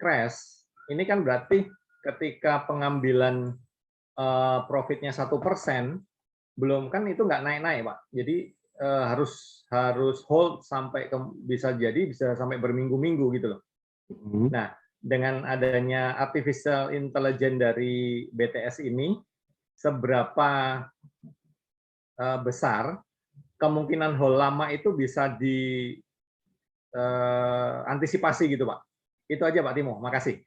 crash, ini kan berarti ketika pengambilan profitnya 1%, belum kan itu nggak naik-naik, Pak. Jadi harus hold sampai bisa sampai berminggu-minggu gitu loh. Nah, dengan adanya artificial intelligence dari BTS ini, seberapa besar kemungkinan hold lama itu bisa diantisipasi gitu, Pak. Itu aja Pak Timo, makasih.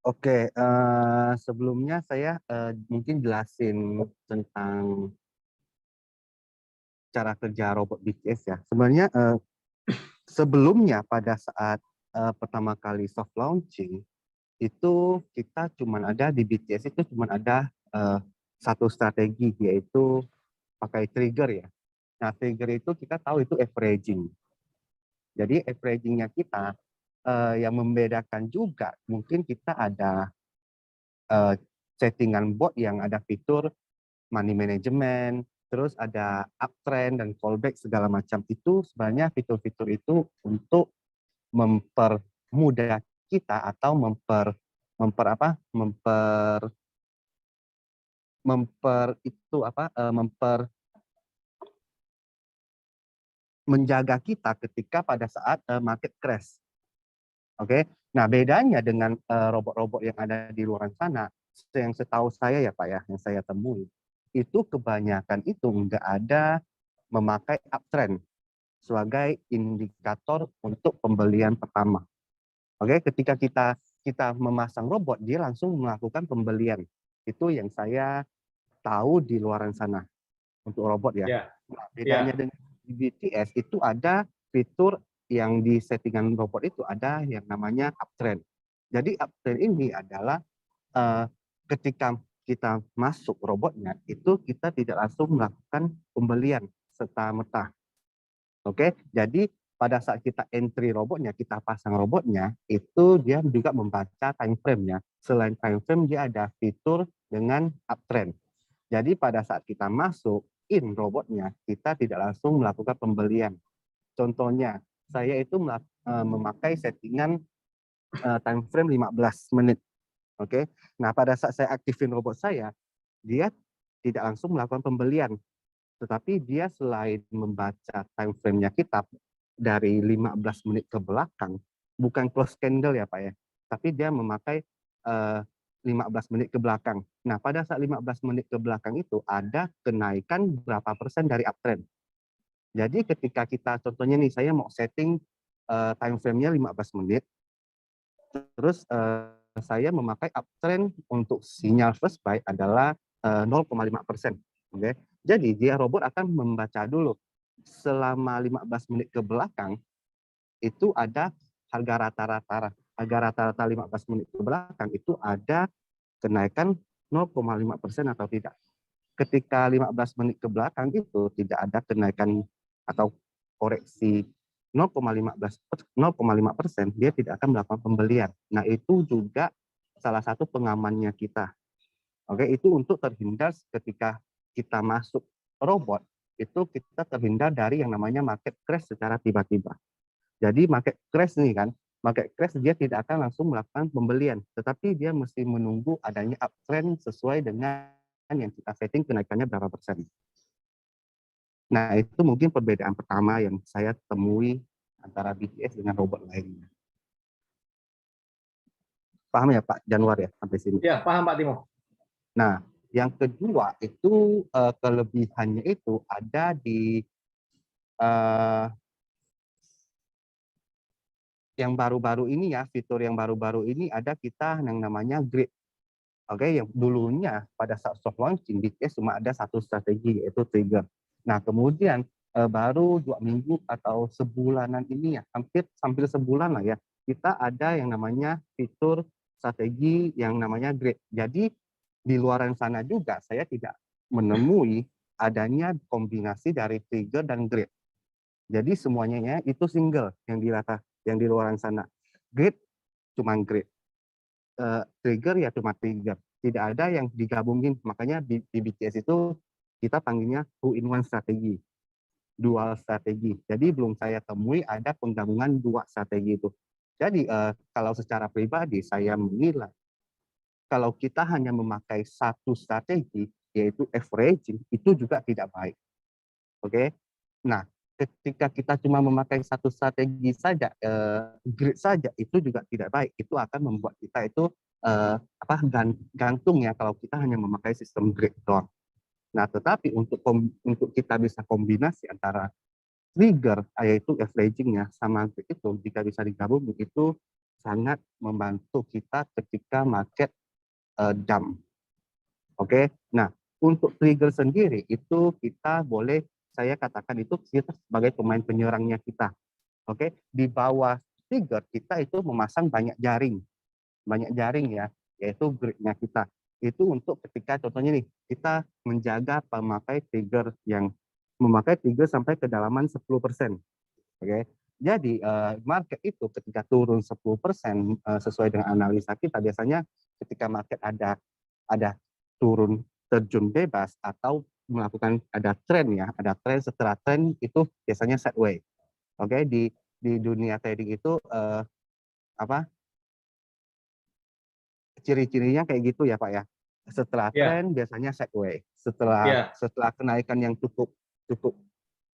Oke, sebelumnya saya mungkin jelasin tentang cara kerja robot BTS ya. Sebenarnya sebelumnya pada saat pertama kali soft launching, itu kita cuma ada di BTS itu cuma ada satu strategi, yaitu pakai trigger ya. Nah, trigger itu kita tahu itu averaging. Jadi averagingnya kita yang membedakan juga mungkin kita ada settingan bot yang ada fitur money management, terus ada uptrend dan callback segala macam. Itu sebenarnya fitur-fitur itu untuk mempermudah kita atau menjaga kita ketika pada saat market crash. Oke. Nah, bedanya dengan robot-robot yang ada di luar sana, yang setahu saya ya Pak ya, yang saya temui, itu kebanyakan itu nggak ada memakai uptrend sebagai indikator untuk pembelian pertama. Oke, ketika kita memasang robot, dia langsung melakukan pembelian. Itu yang saya tahu di luar sana untuk robot ya. Ya. Nah, bedanya dengan BTS itu ada fitur yang di settingan robot itu ada yang namanya uptrend. Jadi uptrend ini adalah ketika kita masuk robotnya, itu kita tidak langsung melakukan pembelian serta-merta. Oke, jadi pada saat kita entry robotnya, kita pasang robotnya, itu dia juga membaca time frame-nya. Selain time frame, dia ada fitur dengan uptrend. Jadi pada saat kita masuk in robotnya, kita tidak langsung melakukan pembelian. Contohnya, saya itu memakai settingan time frame 15 menit. Oke. Nah, pada saat saya aktifin robot saya, dia tidak langsung melakukan pembelian. Tetapi dia selain membaca time frame-nya kita dari 15 menit ke belakang, bukan close candle ya Pak ya, tapi dia memakai 15 menit ke belakang. Nah, pada saat 15 menit ke belakang itu ada kenaikan berapa persen dari uptrend. Jadi ketika kita, contohnya nih, saya mau setting time frame-nya 15 menit, terus saya memakai uptrend untuk sinyal first buy adalah 0,5%. Oke. Jadi dia robot akan membaca dulu selama 15 menit ke belakang itu ada harga rata-rata 15 menit ke belakang itu ada kenaikan 0,5% atau tidak. Ketika 15 menit ke belakang itu tidak ada kenaikan atau koreksi 0,5%, dia tidak akan melakukan pembelian. Nah, itu juga salah satu pengamannya kita. Oke, itu untuk terhindar ketika kita masuk robot, itu kita terhindar dari yang namanya market crash secara tiba-tiba. Jadi market crash nih kan, market crash dia tidak akan langsung melakukan pembelian, tetapi dia mesti menunggu adanya uptrend sesuai dengan yang kita setting kenaikannya berapa persen. Nah, itu mungkin perbedaan pertama yang saya temui antara BTS dengan robot lainnya. Paham ya Pak Januar ya sampai sini? Ya, paham Pak Timo. Nah, yang kedua itu kelebihannya itu ada di yang baru-baru ini ya, fitur yang baru-baru ini ada kita yang namanya grid. Oke, yang dulunya pada saat soft launching BTS cuma ada satu strategi yaitu trigger. Nah, kemudian baru 2 minggu atau sebulanan ini ya, hampir sebulan lah ya, kita ada yang namanya fitur strategi yang namanya grid. Jadi di luaran sana juga saya tidak menemui adanya kombinasi dari trigger dan grid. Jadi semuanya itu single yang di luaran sana. Grid cuma grid. Trigger ya cuma trigger. Tidak ada yang digabungin. Makanya di BTS itu kita panggilnya two-in-one strategi. Dual strategi. Jadi belum saya temui ada penggabungan dua strategi itu. Jadi kalau secara pribadi saya menilai kalau kita hanya memakai satu strategi yaitu averaging itu juga tidak baik. Oke. Nah, ketika kita cuma memakai satu strategi saja, grid saja itu juga tidak baik. Itu akan membuat kita itu gantung ya kalau kita hanya memakai sistem grid doang. Nah, tetapi untuk kita bisa kombinasi antara trigger yaitu averaging-nya sama grid itu jika bisa digabung itu sangat membantu kita ketika market dump. Oke. Nah, untuk trigger sendiri itu kita boleh saya katakan itu kita sebagai pemain penyerangnya kita. Oke, di bawah trigger kita itu memasang banyak jaring ya, yaitu gridnya kita. Itu untuk ketika contohnya nih kita menjaga memakai trigger sampai kedalaman 10%. Oke. Jadi market itu ketika turun 10% sesuai dengan analisa kita biasanya ketika market ada turun terjun bebas atau melakukan ada tren ya, ada tren setelah tren itu biasanya sideways. Oke, di dunia trading itu apa ciri-cirinya kayak gitu ya Pak ya. Setelah Ya, tren biasanya sideways. Setelah ya, setelah kenaikan yang cukup cukup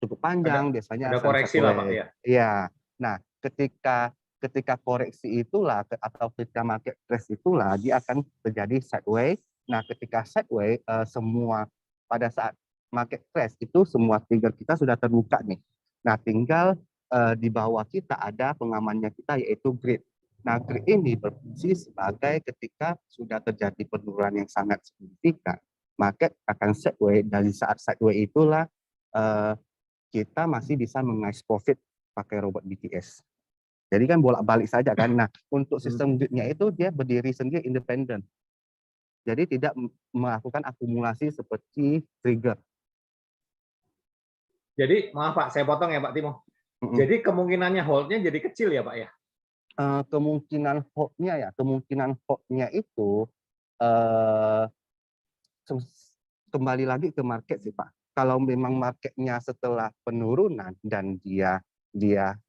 cukup panjang biasanya ada akan koreksi lah Pak sideways. ya. Iya. Nah, ketika koreksi itulah atau ketika market crash itulah dia akan terjadi sideways. Nah, ketika sideways semua pada saat market crash itu semua trigger kita sudah terbuka nih. Nah, tinggal di bawah kita ada pengamannya kita yaitu grid. Nah, grid ini berfungsi sebagai ketika sudah terjadi penurunan yang sangat signifikan, market akan sideways. Dari saat sideways itulah kita masih bisa mengais profit pakai robot BTS. Jadi kan bolak-balik saja kan. Nah, untuk sistem gridnya itu dia berdiri sendiri independen. Jadi tidak melakukan akumulasi seperti trigger. Jadi maaf Pak, saya potong ya Pak Timo. Jadi kemungkinannya hold-nya jadi kecil ya Pak ya? Kemungkinan hold-nya itu eh, kembali lagi ke market sih Pak. Kalau memang marketnya setelah penurunan dan dia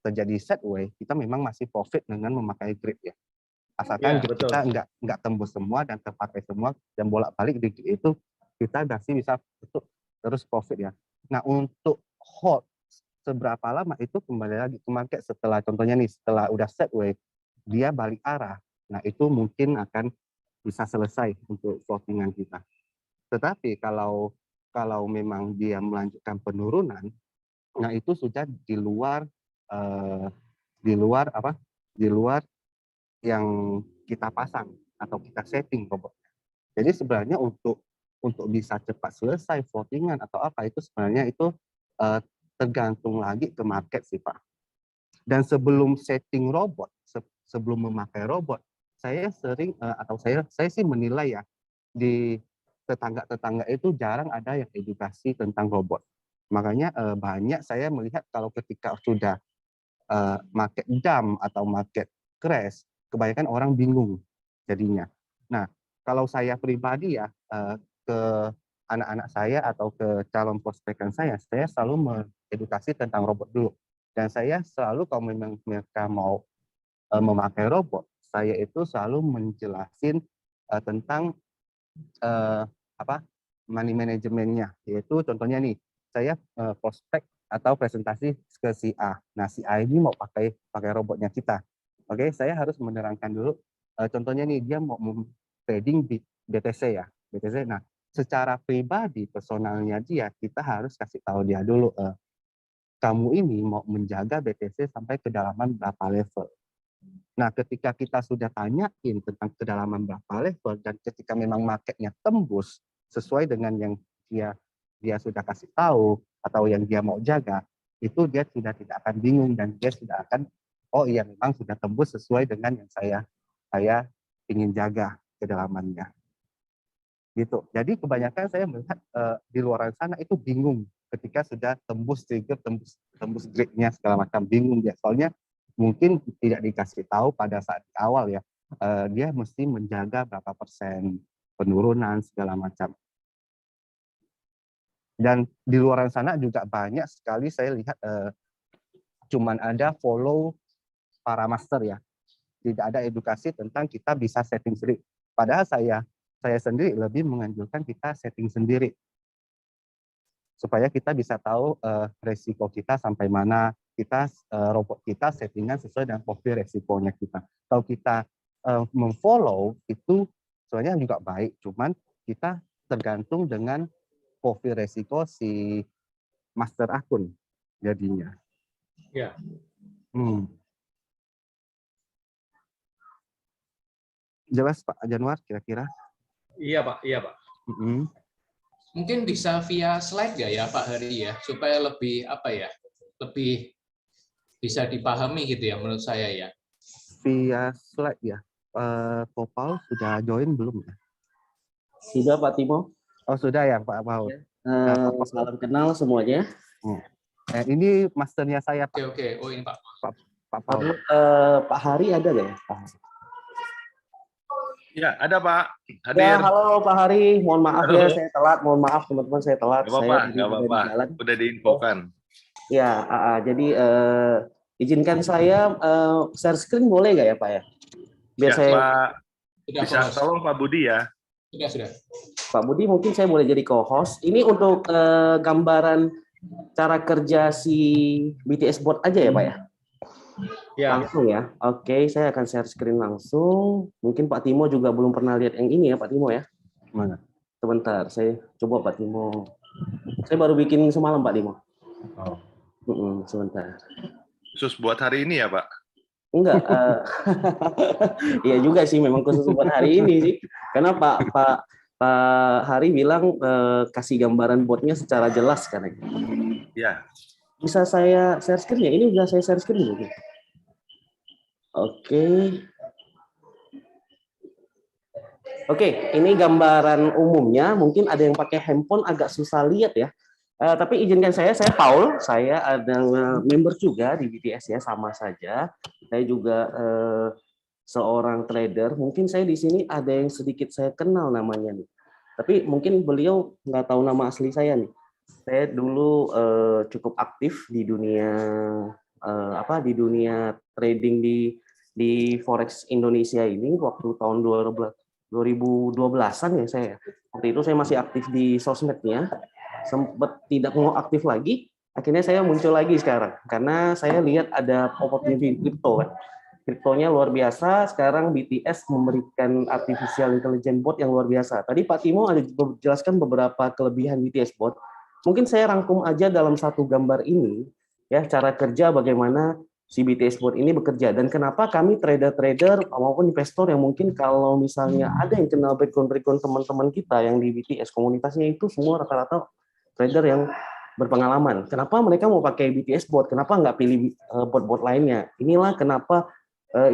terjadi sideways, kita memang masih profit dengan memakai grid ya. Asalkan Ya, grid kita betul. nggak tembus semua dan terpakai semua dan bolak-balik di grid itu kita masih bisa terus profit ya. Nah untuk hold seberapa lama itu kembali lagi ke market setelah contohnya nih setelah udah sideways dia balik arah. Nah itu mungkin akan bisa selesai untuk floatingan kita. Tetapi kalau memang dia melanjutkan penurunan, nah itu sudah di luar eh, di luar apa? Di luar yang kita pasang atau kita setting robotnya. Jadi sebenarnya untuk bisa cepat selesai floatingan atau apa itu sebenarnya itu eh, tergantung lagi ke market sih Pak. Dan sebelum setting robot, sebelum memakai robot, saya sering atau saya sih menilai ya di tetangga-tetangga itu jarang ada yang edukasi tentang robot. Makanya banyak saya melihat kalau ketika sudah market jam atau market crash, kebanyakan orang bingung jadinya. Nah, kalau saya pribadi ya ke anak-anak saya atau ke calon prospekan saya selalu mengedukasi tentang robot dulu. Dan saya selalu kalau memang mereka mau memakai robot, saya itu selalu menjelasin tentang apa money manajemennya, yaitu contohnya nih saya prospek atau presentasi ke si A. Nah si A ini mau pakai robotnya kita. Oke, saya harus menerangkan dulu. Contohnya nih dia mau trading di BTC ya, BTC. Nah secara pribadi personalnya dia kita harus kasih tahu dia dulu. Kamu ini mau menjaga BTC sampai kedalaman berapa level. Nah, ketika kita sudah tanyain tentang kedalaman berapa level dan ketika memang marketnya tembus sesuai dengan yang dia sudah kasih tahu atau yang dia mau jaga, itu dia sudah tidak akan bingung dan dia sudah akan oh iya memang sudah tembus sesuai dengan yang saya ingin jaga kedalamannya. Gitu. Jadi kebanyakan saya melihat di luar sana itu bingung ketika sudah tembus trigger, tembus gridnya segala macam bingung dia. Soalnya mungkin tidak dikasih tahu pada saat di awal ya. Dia mesti menjaga berapa persen penurunan segala macam. Dan di luar sana juga banyak sekali saya lihat cuman ada follow para master ya. tidak ada edukasi tentang kita bisa setting sendiri. Padahal saya sendiri lebih menganjurkan kita setting sendiri supaya kita bisa tahu resiko kita sampai mana, kita robot kita settingan sesuai dengan profil resikonya kita. Kalau kita memfollow itu sebenarnya juga baik, cuman kita tergantung dengan profil resiko si master akun jadinya. Ya. Jelas Pak Januar kira-kira? Iya Pak, iya Pak. Mungkin bisa via slide nggak ya Pak Hari ya, supaya lebih lebih bisa dipahami gitu ya menurut saya ya. Via slide ya. Popal sudah join belum ya? Sudah Pak Timo. Oh sudah ya Pak Paul. Salam kenal semuanya. Ini masternya saya Pak. Oke. Oh ini Pak Paul. Pak Hari ada nggak ya? Ya, ada Pak. Hadir. Ya, halo Pak Hari. Mohon maaf ya, saya telat. Mohon maaf teman-teman, saya telat. Nggak apa-apa. Udah diinfokan. Ya, jadi izinkan saya share screen boleh nggak ya Pak ya? Biar Ya, saya. Pak, sudah bisa tolong Pak Budi ya. Sudah. Pak Budi mungkin saya boleh jadi co-host. Ini untuk gambaran cara kerja si BTS Bot aja ya Pak ya? Ya. Langsung ya. Oke, saya akan share screen langsung. Mungkin Pak Timo juga belum pernah lihat yang ini ya Pak Timo ya. Mana? Sebentar, saya coba Pak Timo. Saya baru bikin semalam Pak Timo. Sebentar. Khusus buat hari ini ya Pak? Enggak. Iya juga sih, memang khusus buat hari ini sih. Karena Pak Hari bilang kasih gambaran botnya secara jelas kan. Ya. Bisa saya share screen ya? Ini udah saya share screen dulu. Oke, ini gambaran umumnya. Mungkin ada yang pakai handphone agak susah lihat ya. Tapi izinkan saya Paul. Saya ada member juga di BTS ya, sama saja. Saya juga seorang trader. Mungkin saya di sini ada yang sedikit saya kenal namanya nih. Tapi mungkin beliau nggak tahu nama asli saya nih. Saya dulu cukup aktif di dunia di dunia trading di Forex Indonesia ini waktu tahun 2012-an ya saya. Waktu itu saya masih aktif di sosmednya, sempat tidak mau aktif lagi, akhirnya saya muncul lagi sekarang karena saya lihat ada opportunity kripto kan. Kriptonya luar biasa, sekarang BTS memberikan artificial intelligence bot yang luar biasa. Tadi Pak Timo ada menjelaskan beberapa kelebihan BTS bot. Mungkin saya rangkum aja dalam satu gambar ini ya, cara kerja bagaimana si BTS bot ini bekerja dan kenapa kami trader-trader maupun investor yang mungkin kalau misalnya ada yang kenal background teman-teman kita yang di BTS komunitasnya itu semua rata-rata trader yang berpengalaman. Kenapa mereka mau pakai BTS bot? Kenapa nggak pilih bot-bot lainnya? Inilah kenapa,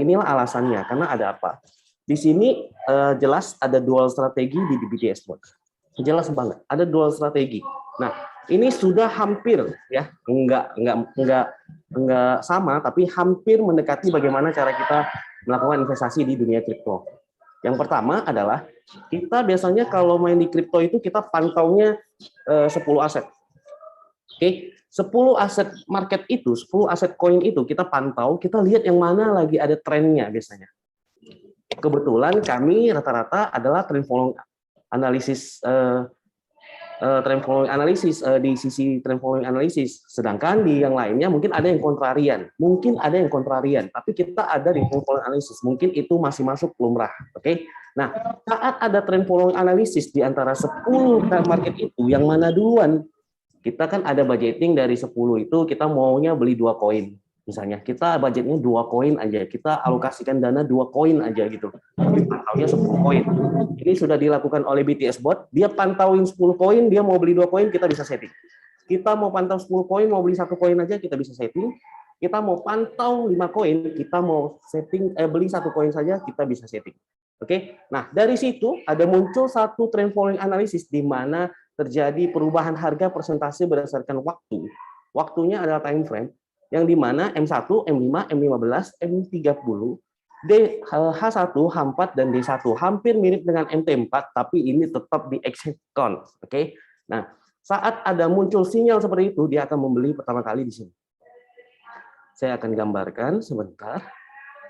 inilah alasannya. Karena ada apa? Di sini jelas ada dual strategi di BTS bot. Jelas banget, ada dual strategi. Nah, ini sudah hampir ya, enggak sama, tapi hampir mendekati bagaimana cara kita melakukan investasi di dunia kripto. Yang pertama adalah kita biasanya kalau main di kripto itu kita pantaunya 10 aset. Oke, 10 aset market itu, 10 aset koin itu kita pantau, kita lihat yang mana lagi ada trennya biasanya. Kebetulan kami rata-rata adalah trend following analisis di sisi trend following analisis, sedangkan di yang lainnya mungkin ada yang kontrarian, tapi kita ada di trend following analisis, mungkin itu masih masuk lumrah. Oke. Nah, saat ada trend following analisis di antara 10 market itu yang mana duluan, kita kan ada budgeting dari 10 itu kita maunya beli 2 koin. Misalnya kita budgetnya 2 koin aja, kita alokasikan dana 2 koin aja gitu. Tapi pantaunya 10 koin. Ini sudah dilakukan oleh BTS Bot, dia pantauin 10 koin, dia mau beli 2 koin, kita bisa setting. Kita mau pantau 10 koin, mau beli 1 koin aja, kita bisa setting. Kita mau pantau 5 koin, kita mau setting beli 1 koin saja, kita bisa setting. Oke. Nah, dari situ ada muncul satu trend following analysis di mana terjadi perubahan harga persentase berdasarkan waktu. Waktunya adalah time frame yang di mana M1, M5, M15, M30, H1, H4 dan D1 hampir mirip dengan MT4 tapi ini tetap di execute. Oke. Nah, saat ada muncul sinyal seperti itu, dia akan membeli pertama kali di sini. Saya akan gambarkan sebentar.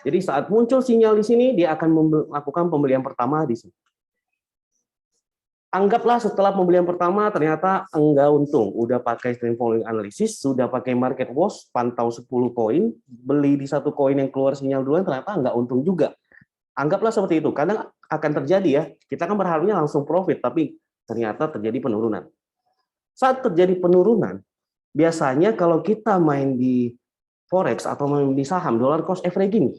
Jadi saat muncul sinyal di sini, dia akan melakukan pembelian pertama di sini. Anggaplah setelah pembelian pertama ternyata enggak untung, udah pakai trend following analysis, sudah pakai market watch, pantau 10 koin, beli di satu koin yang keluar sinyal duluan ternyata enggak untung juga. Anggaplah seperti itu. Kadang akan terjadi ya, kita kan berharapnya langsung profit, tapi ternyata terjadi penurunan. Saat terjadi penurunan, biasanya kalau kita main di forex atau main di saham, dollar cost averaging,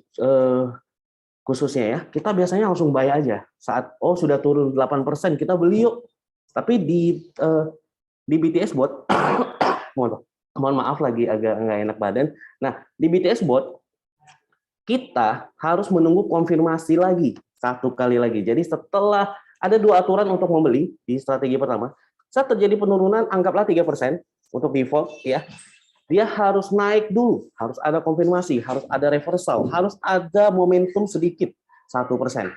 khususnya ya, kita biasanya langsung buy aja. Saat sudah turun 8%, kita beli yuk. Tapi di BTS bot, mohon maaf lagi agak nggak enak badan. Nah, di BTS bot kita harus menunggu konfirmasi lagi satu kali lagi. Jadi setelah ada 2 aturan untuk membeli di strategi pertama, saat terjadi penurunan anggaplah 3% untuk default ya. Dia harus naik dulu, harus ada konfirmasi, harus ada reversal, harus ada momentum sedikit 1%.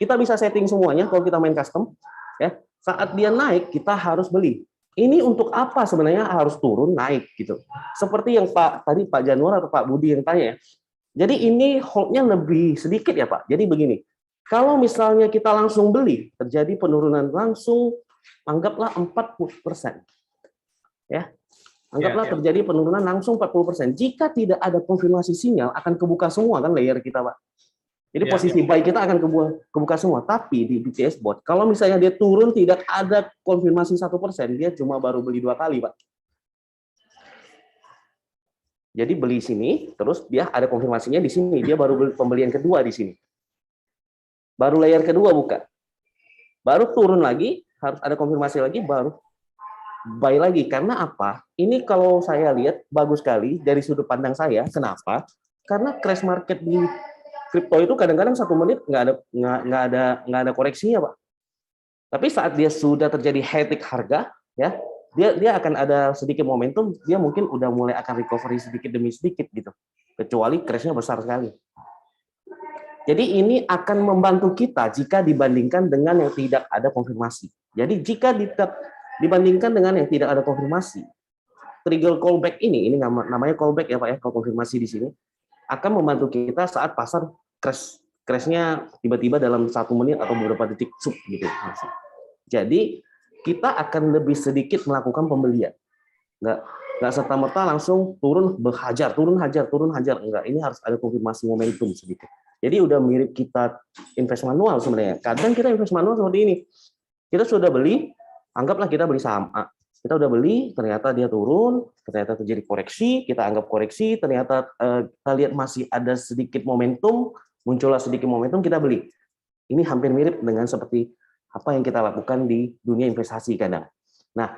Kita bisa setting semuanya kalau kita main custom, ya. Saat dia naik kita harus beli. Ini untuk apa sebenarnya harus turun naik gitu. Seperti yang Pak Januar atau Pak Budi yang tanya. Jadi ini hold-nya lebih sedikit ya Pak. Jadi begini, kalau misalnya kita langsung beli, terjadi penurunan langsung, anggaplah 40%. Ya. Anggaplah terjadi penurunan langsung 40%. Jika tidak ada konfirmasi sinyal, akan kebuka semua kan layer kita, Pak. Jadi posisi buy kita akan kebuka semua. Tapi di BTS bot, kalau misalnya dia turun tidak ada konfirmasi 1%, dia cuma baru beli 2 kali, Pak. Jadi beli sini, terus dia ada konfirmasinya di sini. Dia baru beli pembelian kedua di sini. Baru layer kedua buka. Baru turun lagi, harus ada konfirmasi lagi, baru buy lagi. Karena apa? Ini kalau saya lihat bagus sekali dari sudut pandang saya. Kenapa? Karena crash market di kripto itu kadang-kadang 1 menit nggak ada koreksinya, Pak. Tapi saat dia sudah terjadi high-tick harga, ya dia akan ada sedikit momentum. Dia mungkin udah mulai akan recovery sedikit demi sedikit gitu. Kecuali crashnya besar sekali. Jadi ini akan membantu kita jika dibandingkan dengan yang tidak ada konfirmasi. Jadi jika dibandingkan dengan yang tidak ada konfirmasi, trigger callback ini namanya callback ya Pak ya, kalau konfirmasi di sini akan membantu kita saat pasar crash-nya tiba-tiba dalam 1 menit atau beberapa detik gitu. Jadi kita akan lebih sedikit melakukan pembelian, nggak serta-merta langsung turun hajar, enggak. Ini harus ada konfirmasi momentum sedikit. Jadi udah mirip kita invest manual sebenarnya. Kadang kita invest manual seperti ini, kita sudah beli. Anggaplah kita beli saham A. Kita udah beli, ternyata dia turun, ternyata terjadi koreksi, kita anggap koreksi, ternyata kita lihat masih ada sedikit momentum, muncullah sedikit momentum, kita beli. Ini hampir mirip dengan seperti apa yang kita lakukan di dunia investasi kadang. Nah,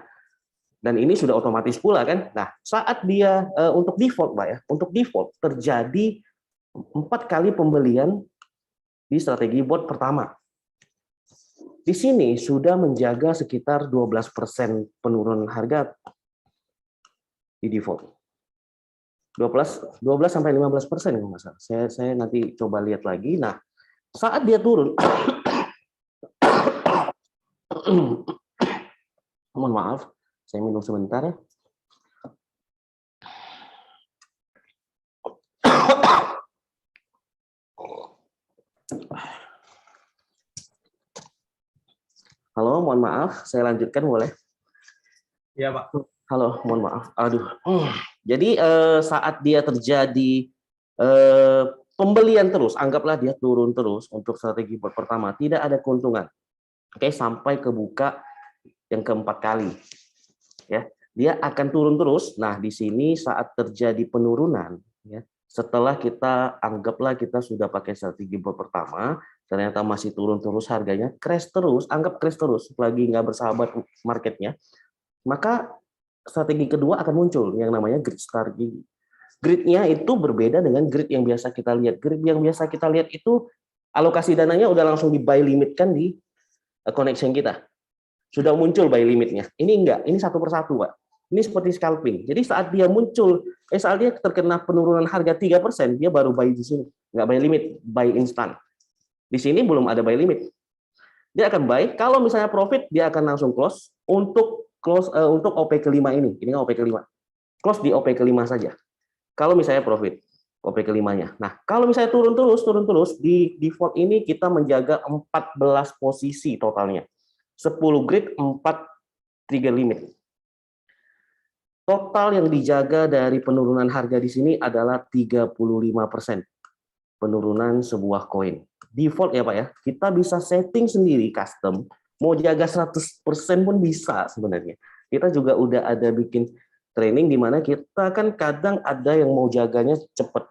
dan ini sudah otomatis pula kan. Nah, saat dia untuk default Pak ya, untuk default terjadi 4 kali pembelian di strategi bot pertama. Di sini sudah menjaga sekitar 12% penurunan harga di default. 12 sampai 15% kalau nggak salah. Saya nanti coba lihat lagi. Nah, saat dia turun, mohon maaf, saya minum sebentar ya. Halo, mohon maaf, saya lanjutkan boleh? Iya, Pak. Halo, mohon maaf. Aduh. Jadi saat dia terjadi pembelian terus, anggaplah dia turun terus untuk strategi bot pertama, tidak ada keuntungan. Oke, sampai kebuka yang keempat kali. Ya, dia akan turun terus. Nah, di sini saat terjadi penurunan, ya, setelah kita anggaplah kita sudah pakai strategi bot pertama, ternyata masih turun terus harganya, crash terus, anggap crash terus, lagi nggak bersahabat marketnya, maka strategi kedua akan muncul yang namanya grid strategi. Gridnya itu berbeda dengan grid yang biasa kita lihat. Grid yang biasa kita lihat itu alokasi dananya udah langsung di buy limit kan di connection kita. Sudah muncul buy limitnya. Ini enggak, ini satu persatu, Pak. Ini seperti scalping. Jadi saat dia muncul, saat dia terkena penurunan harga 3%, dia baru buy di sini. Enggak buy limit, buy instan. Di sini belum ada buy limit. Dia akan buy, kalau misalnya profit, dia akan langsung close untuk OP kelima ini. Ini kan OP kelima. Close di OP kelima saja. Kalau misalnya profit. OP kelimanya. Nah, kalau misalnya turun terus, di default ini kita menjaga 14 posisi totalnya. 10 grid, 4 trigger limit. Total yang dijaga dari penurunan harga di sini adalah 35% penurunan sebuah koin. Default ya Pak ya, kita bisa setting sendiri custom, mau jaga 100% pun bisa sebenarnya. Kita juga udah ada bikin training di mana kita kan kadang ada yang mau jaganya cepat.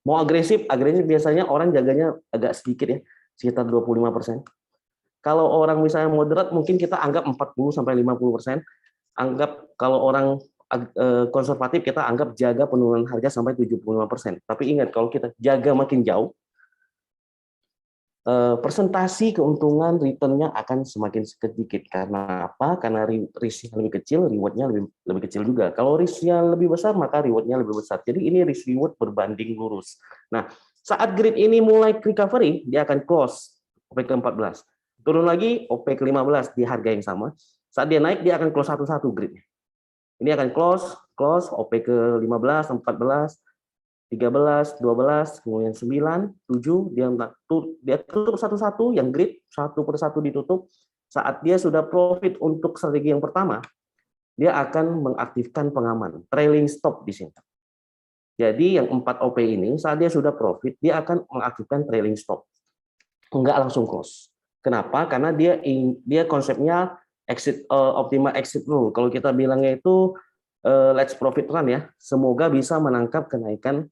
Mau agresif biasanya orang jaganya agak sedikit ya, sekitar 25%. Kalau orang misalnya moderat mungkin kita anggap 40-50%. Anggap kalau orang konservatif kita anggap jaga penurunan harga sampai 75%. Tapi ingat kalau kita jaga makin jauh, persentasi keuntungan return-nya akan semakin sedikit. Karena apa? Karena risk-nya lebih kecil, reward-nya lebih kecil juga. Kalau risk-nya lebih besar, maka reward-nya lebih besar. Jadi ini risk-reward berbanding lurus. Nah, saat grid ini mulai recovery, dia akan close OP ke-14. Turun lagi OP ke-15 di harga yang sama. Saat dia naik, dia akan close satu-satu grid-nya. Ini akan close OP ke-15, 14, 13, 12, kemudian 9, 7, dia tutup satu-satu, yang grid satu persatu ditutup. Saat dia sudah profit untuk strategi yang pertama, dia akan mengaktifkan pengaman, trailing stop di sini. Jadi yang 4 OP ini, saat dia sudah profit, dia akan mengaktifkan trailing stop. Enggak langsung close. Kenapa? Karena dia konsepnya optimal exit rule. Kalau kita bilangnya itu let's profit run ya. Semoga bisa menangkap kenaikan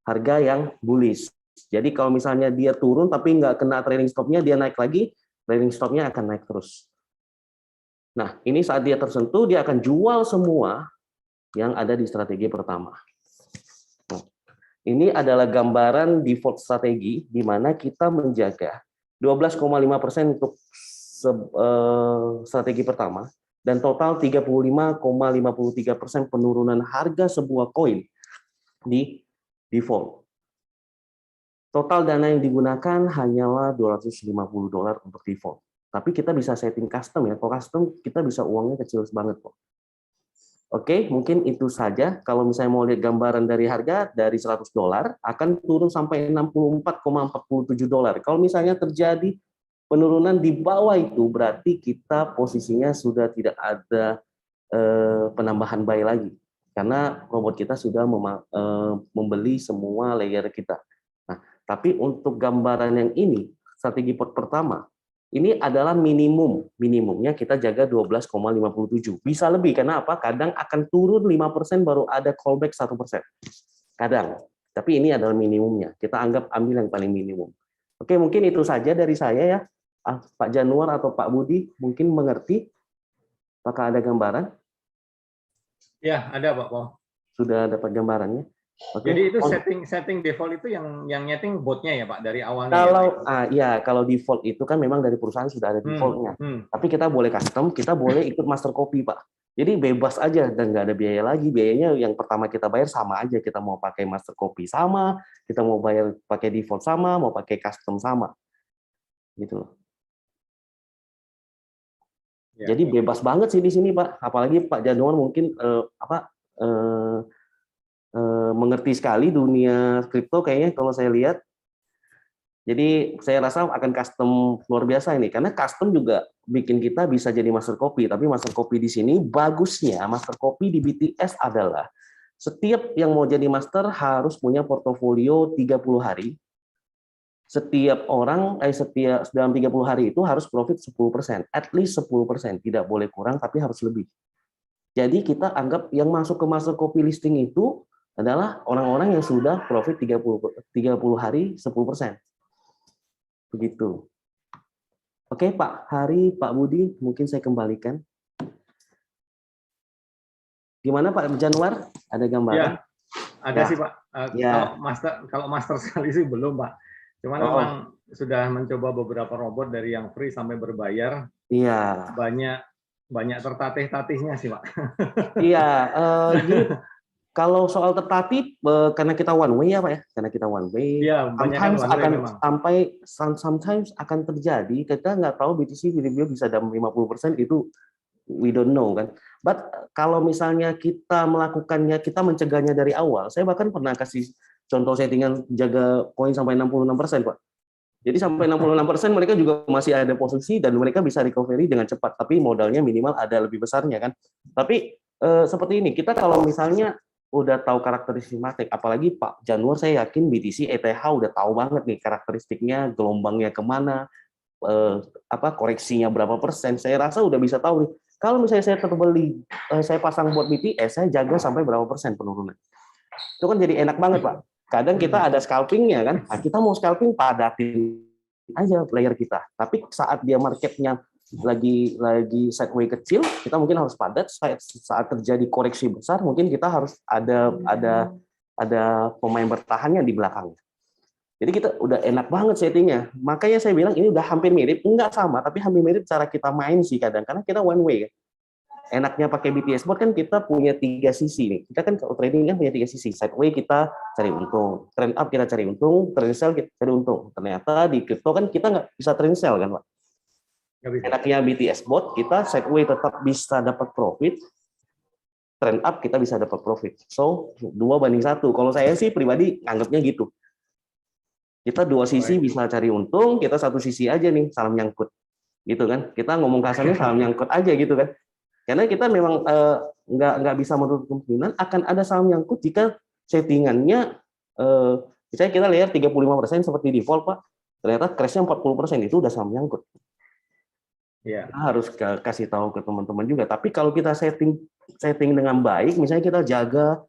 harga yang bullish. Jadi kalau misalnya dia turun tapi nggak kena trailing stop-nya, dia naik lagi, trailing stop-nya akan naik terus. Nah, ini saat dia tersentuh, dia akan jual semua yang ada di strategi pertama. Nah, ini adalah gambaran default strategi di mana kita menjaga 12,5% untuk strategi pertama dan total 35,53% penurunan harga sebuah koin di default. Total dana yang digunakan hanyalah $250 untuk default. Tapi kita bisa setting custom ya. Kalau custom kita bisa uangnya kecil banget kok. Oke, mungkin itu saja. Kalau misalnya mau lihat gambaran dari harga dari $100 akan turun sampai $64,47. Kalau misalnya terjadi penurunan di bawah itu berarti kita posisinya sudah tidak ada penambahan buy lagi. Karena robot kita sudah membeli semua layer kita. Nah, tapi untuk gambaran yang ini, strategi pot pertama, ini adalah minimumnya kita jaga 12,57. Bisa lebih, karena apa? Kadang akan turun 5% baru ada callback 1%. Kadang. Tapi ini adalah minimumnya. Kita ambil yang paling minimum. Oke, mungkin itu saja dari saya ya. Pak Januar atau Pak Budi mungkin mengerti? Apakah ada gambaran? Ya, ada Pak Pong. Sudah dapat gambarannya. Oke. Jadi itu setting default itu yang nyeting botnya ya Pak dari awalnya. Kalau default itu kan memang dari perusahaan sudah ada defaultnya. Tapi kita boleh custom, kita boleh ikut master copy Pak. Jadi bebas aja dan nggak ada biaya lagi. Biayanya yang pertama kita bayar sama aja. Kita mau pakai master copy sama, kita mau bayar pakai default sama, mau pakai custom sama, gitu loh. Ya. Jadi bebas banget sih di sini Pak. Apalagi Pak Januar mungkin mengerti sekali dunia kripto kayaknya kalau saya lihat. Jadi saya rasa akan custom luar biasa ini karena custom juga bikin kita bisa jadi master copy. Tapi master copy di sini bagusnya master copy di BTS adalah setiap yang mau jadi master harus punya portofolio 30 hari. Setiap orang dalam 30 hari itu harus profit 10%, at least 10%, tidak boleh kurang tapi harus lebih. Jadi kita anggap yang masuk ke master copy listing itu adalah orang-orang yang sudah profit 30 hari 10%. Begitu. Oke, Pak Hari, Pak Budi, mungkin saya kembalikan. Gimana Pak Januar? Ada gambaran? Ya, ada sih Pak. Kalau master sekali sih belum Pak. Cuman memang sudah mencoba beberapa robot dari yang free sampai berbayar. Iya. Banyak tertatih-tatihnya sih Pak. Iya. Kalau soal tertatih, karena kita one way ya Pak ya, karena kita one way. Iya, sometimes akan terjadi. Kita nggak tahu BTC video bisa dalam 50% itu we don't know kan. But kalau misalnya kita melakukannya, kita mencegahnya dari awal. Saya bahkan pernah kasih contoh settingan jaga koin sampai 66%, Pak. Jadi sampai 66% mereka juga masih ada posisi dan mereka bisa recovery dengan cepat, tapi modalnya minimal ada lebih besarnya kan. Tapi seperti ini, kita kalau misalnya udah tahu karakteristik market, apalagi Pak Januar, saya yakin BTC, ETH udah tahu banget nih karakteristiknya, gelombangnya kemana, koreksinya berapa persen. Saya rasa udah bisa tahu nih. Kalau misalnya saya terbeli, saya pasang buat BTS, saya jaga sampai berapa persen penurunan. Itu kan jadi enak banget, Pak. Kadang kita ada scalpingnya kan, nah, kita mau scalping padatin aja player kita. Tapi saat dia marketnya lagi sideways kecil, kita mungkin harus padat. Saat terjadi koreksi besar, mungkin kita harus ada pemain bertahannya di belakangnya. Jadi kita udah enak banget settingnya. Makanya saya bilang ini udah hampir mirip, enggak sama, tapi hampir mirip cara kita main sih kadang. Karena kita one way kan. Enaknya pakai BTS Bot kan kita punya 3 sisi nih. Kita kan kalau trading kan punya 3 sisi. Sideway kita cari untung, trend up kita cari untung, trend sell kita cari untung. Ternyata di crypto kan kita nggak bisa trend sell kan, Pak. Enaknya BTS Bot kita sideway tetap bisa dapat profit, trend up kita bisa dapat profit. So 2:1. Kalau saya sih pribadi anggapnya gitu. Kita 2 sisi bisa cari untung, kita 1 sisi aja nih salam nyangkut, gitu kan? Kita ngomong kasarnya salam nyangkut aja gitu kan? Karena kita memang nggak bisa menutup kemungkinan akan ada saham nyangkut jika settingannya, misalnya kita lihat 35% seperti default, Pak, ternyata crash-nya 40%, itu udah saham nyangkut. Yeah. Kita harus kasih tahu ke teman-teman juga. Tapi kalau kita setting dengan baik, misalnya kita jaga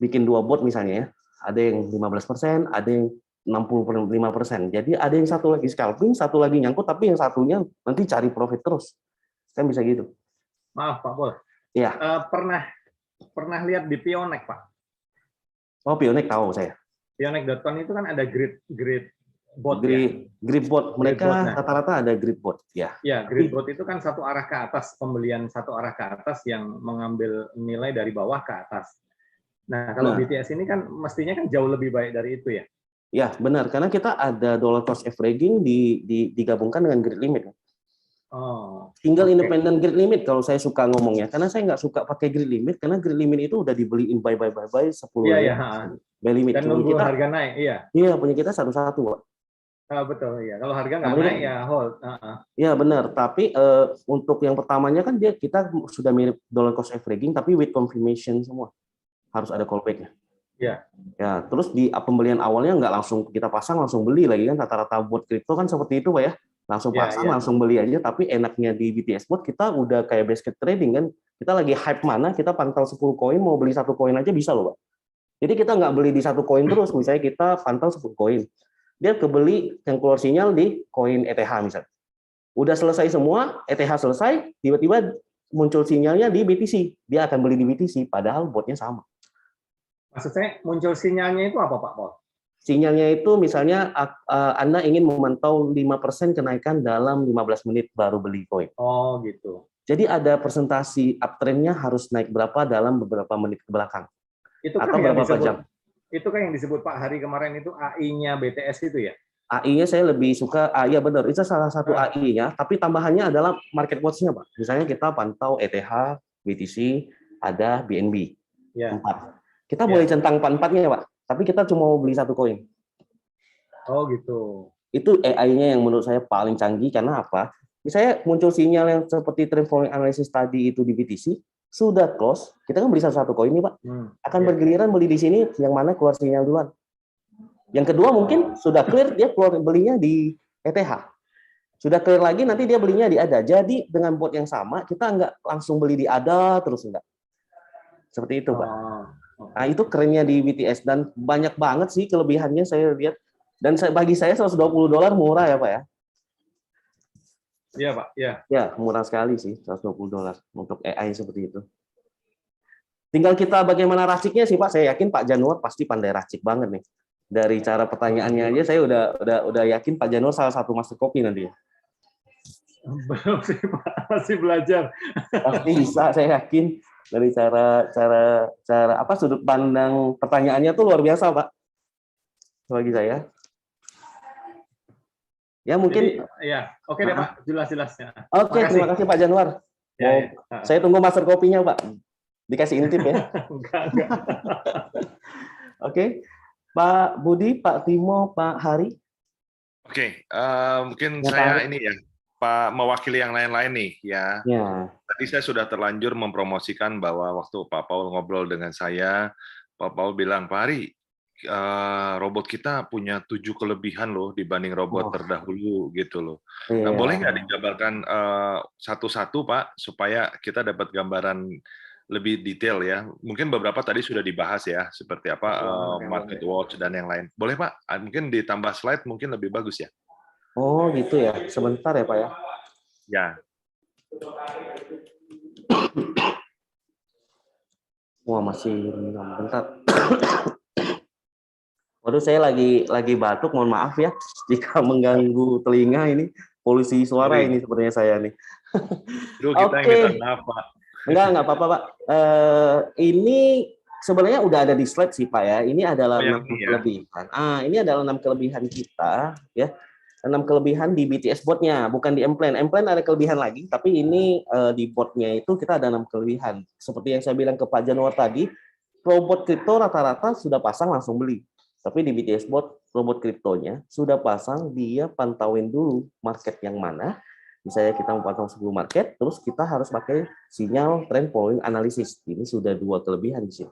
bikin 2 bot misalnya ya, ada yang 15%, ada yang 65%. Jadi ada yang satu lagi scalping, satu lagi nyangkut, tapi yang satunya nanti cari profit terus. Kan bisa gitu. Maaf Pak Pol. Iya. Pernah lihat di Pionex, Pak? Oh, Pionex tahu saya. Pionex.com itu kan ada grid bot. Grid bot. Mereka rata-rata ada grid bot. Ya. Ya, grid bot itu kan satu arah ke atas, pembelian satu arah ke atas yang mengambil nilai dari bawah ke atas. Nah, kalau BTS ini kan mestinya kan jauh lebih baik dari itu ya? Ya, benar. Karena kita ada dollar cost averaging digabungkan dengan grid limit. Oh, Tinggal independent grid limit kalau saya suka ngomongnya, karena saya nggak suka pakai grid limit karena grid limit itu udah dibeliin buy 10 buy limit. Dan nunggu harga naik, iya. Iya, punya kita satu-satu, Pak. Betul, iya. Kalau harga nggak naik ya hold. Iya benar, tapi untuk yang pertamanya kan kita sudah mirip dollar cost averaging tapi with confirmation semua. Harus ada callback-nya. Iya. Ya, terus di pembelian awalnya nggak langsung kita pasang langsung beli lagi kan, rata-rata buat kripto kan seperti itu, Pak ya. Langsung pasang, langsung beli aja, tapi enaknya di BTS Bot kita udah kayak basket trading kan, kita lagi hype mana, kita pantau 10 koin, mau beli 1 koin aja bisa loh, Pak. Jadi kita nggak beli di 1 koin terus, misalnya kita pantau 10 koin, dia kebeli yang keluar sinyal di koin ETH misalnya. Udah selesai semua, ETH selesai, tiba-tiba muncul sinyalnya di BTC, dia akan beli di BTC, padahal botnya sama. Maksud saya muncul sinyalnya itu apa Pak Pol? Sinyalnya itu misalnya Anda ingin memantau 5% kenaikan dalam 15 menit baru beli koin. Oh gitu. Jadi ada presentasi uptrendnya harus naik berapa dalam beberapa menit ke belakang. Itu kan atau yang berapa disebut, jam. Itu kan yang disebut Pak hari kemarin itu AI-nya BTS itu ya? AI-nya saya lebih suka, ya benar, itu salah satu AI-nya, tapi tambahannya adalah market watch-nya, Pak. Misalnya kita pantau ETH, BTC, ada BNB. Ya. 4. Kita boleh centang 4-4-nya, Pak. Tapi kita cuma mau beli 1 koin. Oh gitu. Itu AI-nya yang menurut saya paling canggih karena apa? Misalnya muncul sinyal yang seperti trend following analysis tadi itu di BTC, sudah close, kita kan beli 1 koin nih Pak. Akan bergiliran beli di sini yang mana keluar sinyal duluan. Yang kedua mungkin sudah clear dia keluar belinya di ETH. Sudah clear lagi nanti dia belinya di ADA. Jadi dengan bot yang sama kita nggak langsung beli di ADA terus enggak. Seperti itu Pak. Nah, itu kerennya di BTS dan banyak banget sih kelebihannya saya lihat. Dan bagi saya $120 murah ya, Pak ya. Iya, Pak. Iya. Ya, murah sekali sih $120 untuk AI seperti itu. Tinggal kita bagaimana raciknya sih, Pak. Saya yakin Pak Januar pasti pandai racik banget nih. Dari cara pertanyaannya aja saya udah yakin Pak Januar salah satu master copy nanti ya. Belum sih, Pak. Masih belajar. Pasti bisa, saya yakin. Dari cara apa sudut pandang pertanyaannya tuh luar biasa Pak bagi saya ya mungkin. Jadi, ya oke deh Pak, jelas ya. Oke, terima kasih Pak Januar. Ya. Saya tunggu master kopinya Pak, dikasih intip ya. Enggak. Oke. Pak Budi, Pak Timo, Pak Hari. Oke, mungkin Ya, Pak saya Hari. ini ya, Pak mewakili yang lain-lain nih ya. Ya. Tadi saya sudah terlanjur mempromosikan bahwa waktu Pak Paul ngobrol dengan saya, Pak Paul bilang, Pak Hari, robot kita punya 7 kelebihan loh dibanding robot Oh, terdahulu gitu loh. Nah, iya. boleh nggak dijabarkan satu-satu Pak, supaya kita dapat gambaran lebih detail ya. Mungkin beberapa tadi sudah dibahas ya, seperti apa market watch dan yang lain. Boleh Pak? Mungkin ditambah slide mungkin lebih bagus ya. Oh, gitu ya. Sebentar ya, Pak ya. Ya, Wah, masih bentar. Waduh, saya lagi batuk, mohon maaf ya jika mengganggu telinga ini. Polusi suara sorry. ini sepertinya saya nih. Itu kita yang minta Oke. maaf Pak. Enggak apa-apa, Pak. Ini sebenarnya udah ada di slide sih, Pak ya. Ini adalah Oh, yang 6 ini ya. kelebihan. Ini adalah 6 kelebihan kita ya. 6 kelebihan di BTS bot-nya, bukan di M-Plan. M-Plan ada kelebihan lagi, tapi ini di bot-nya itu kita ada 6 kelebihan. Seperti yang saya bilang ke Pak Januar tadi, robot kripto rata-rata sudah pasang langsung beli. Tapi di BTS bot, robot kriptonya sudah pasang, dia pantauin dulu market yang mana. Misalnya kita memantau 10 market, terus kita harus pakai sinyal trend following analysis. Ini sudah 2 kelebihan di sini.